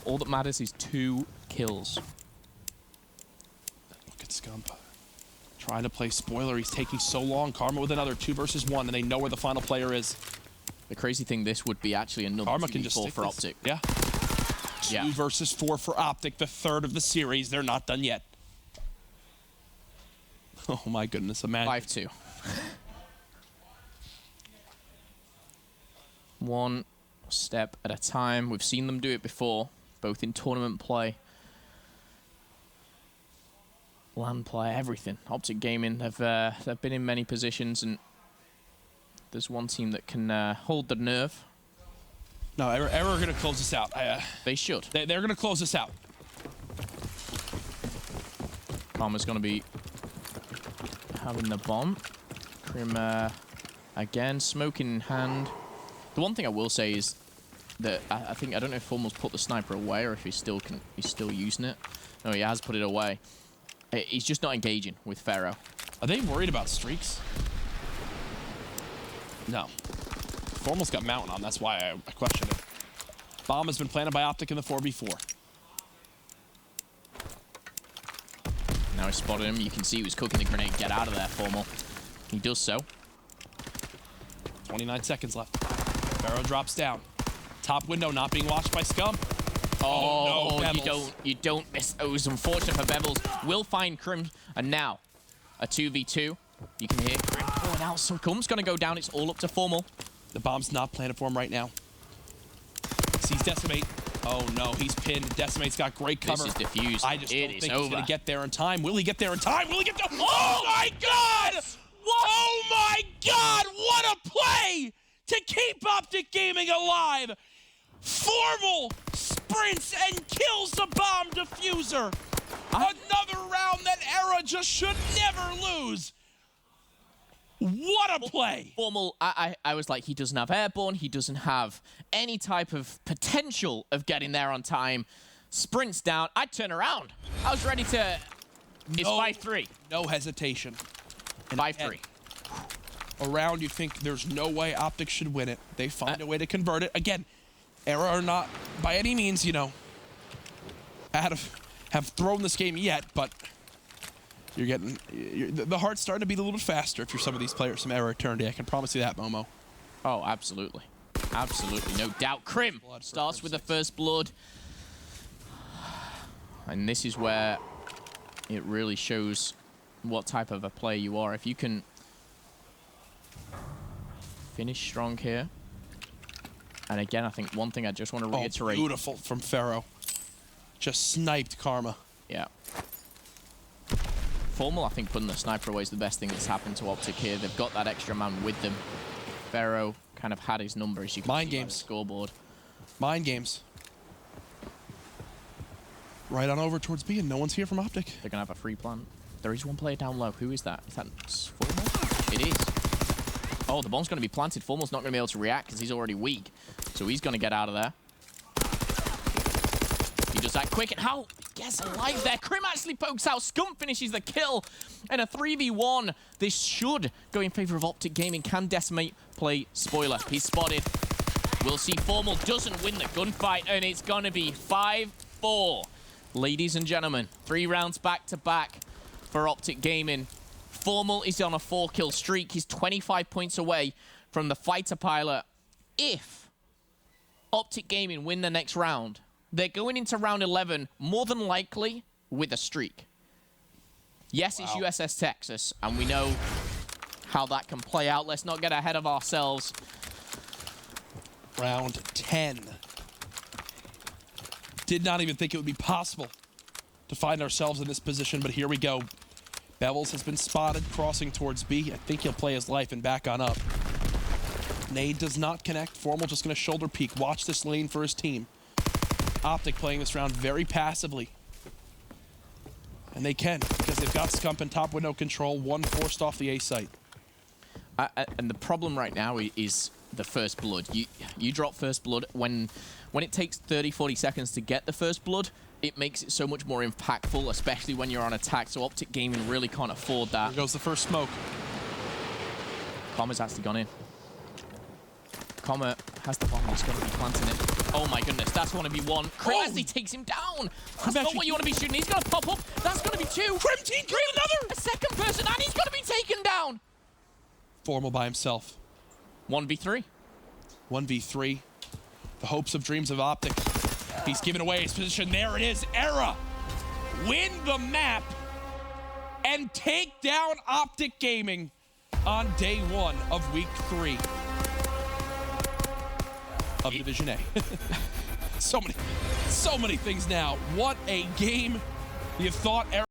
All that matters is 2 kills. Look at Scump. Trying to play spoiler. He's taking so long. Karma with another 2 versus 1, and they know where the final player is. The crazy thing, this would be actually another Karma can just 4 for OpTic. Yeah. 2 versus 4 for OpTic, the 3rd of the series. They're not done yet. Oh my goodness, imagine. 5-2. 1 step at a time. We've seen them do it before, both in tournament play, LAN play, everything. OpTic Gaming have they've been in many positions, and there's one team that can hold the nerve. No, eRa are going to close this out. They should. They're going to close this out. Karma's going to be having the bomb. Crim again, smoke in hand. The one thing I will say is that I don't know if Formal's put the sniper away or if he's still using it. No, he has put it away. He's just not engaging with Pharaoh. Are they worried about streaks? No. Formal's got Mountain on, that's why I questioned it. Bomb has been planted by OpTic in the 4v4. Now he spotted him. You can see he was cooking the grenade. Get out of there, Formal. He does so. 29 seconds left. Pharaoh drops down. Top window not being watched by Scum. Oh, no, you don't miss those. Unfortunate for Bevels. Will find Crim. And now, a 2v2. You can hear Crim going out. So Cum's going to go down. It's all up to Formal. The bomb's not planted for him right now. Sees Decimate. Oh no, he's pinned. Decimate's got great cover. This is diffused. I just don't think he's over. going to get there in time. Will he get there in time? Will he get there? Oh my God! What? Oh my God! What a play to keep OpTic Gaming alive! Formal sprints and kills the bomb diffuser. Another round that eRa just should never lose. What a play! Formal, I was like, he doesn't have airborne, he doesn't have any type of potential of getting there on time. Sprints down, I turn around. I was ready to... It's 5-3. No hesitation. 5-3. A round you think there's no way OpTic should win it. They find a way to convert it. Again, eRa are not by any means, you know, have thrown this game yet, but You're getting the heart's starting to beat a little bit faster if you're some of these players from eRa Eternity. I can promise you that, Momo. Oh, absolutely. Absolutely, no doubt. Crim starts with the first blood. And this is where it really shows what type of a player you are. If you can finish strong here. And again, I think one thing I just want to reiterate. Oh, beautiful from Pharaoh. Just sniped Karma. Yeah. Formal, I think putting the sniper away is the best thing that's happened to OpTic here. They've got that extra man with them. Pharaoh kind of had his number, as you can Mind see games. by the scoreboard. Mind games. Right on over towards B, and no one's here from OpTic. They're going to have a free plant. There is one player down low. Who is that? Is that Formal? It is. Oh, the bomb's going to be planted. Formal's not going to be able to react because he's already weak. So he's going to get out of there. He does that quick, and how? Gets alive there. Crim actually pokes out. Scum finishes the kill. And a 3v1. This should go in favor of OpTic Gaming. Can decimate play spoiler. He's spotted. We'll see Formal doesn't win the gunfight, and it's going to be 5-4. Ladies and gentlemen, 3 rounds back-to-back for OpTic Gaming. Formal is on a 4-kill streak. He's 25 points away from the fighter pilot. If OpTic Gaming win the next round, they're going into round 11 more than likely with a streak. Yes, it's USS Texas, and we know how that can play out. Let's not get ahead of ourselves. Round 10. Did not even think it would be possible to find ourselves in this position, but here we go. Bevels has been spotted crossing towards B. I think he'll play his life and back on up. Nade does not connect. Formal just going to shoulder peek. Watch this lane for his team. OpTic playing this round very passively. And they can, because they've got Scump and top window control, one forced off the A site. And the problem right now is the first blood. You drop first blood. When it takes 30, 40 seconds to get the first blood, it makes it so much more impactful, especially when you're on attack. So OpTic Gaming really can't afford that. Here goes the first smoke. Comma's actually gone in. Comma has the bomb. He's going to be planting it. Oh my goodness, that's 1v1. Crim actually takes him down. That's not what you want to be shooting. He's going to pop up. That's going to be 2. Crim team killed another! A second person, and he's going to be taken down. Formal by himself. 1v3. 1v3. The hopes of dreams of OpTic. He's given away his position. There it is. eRa win the map and take down OpTic Gaming on day 1 of week 3 of Division A. so many things now. What a game. You thought eRa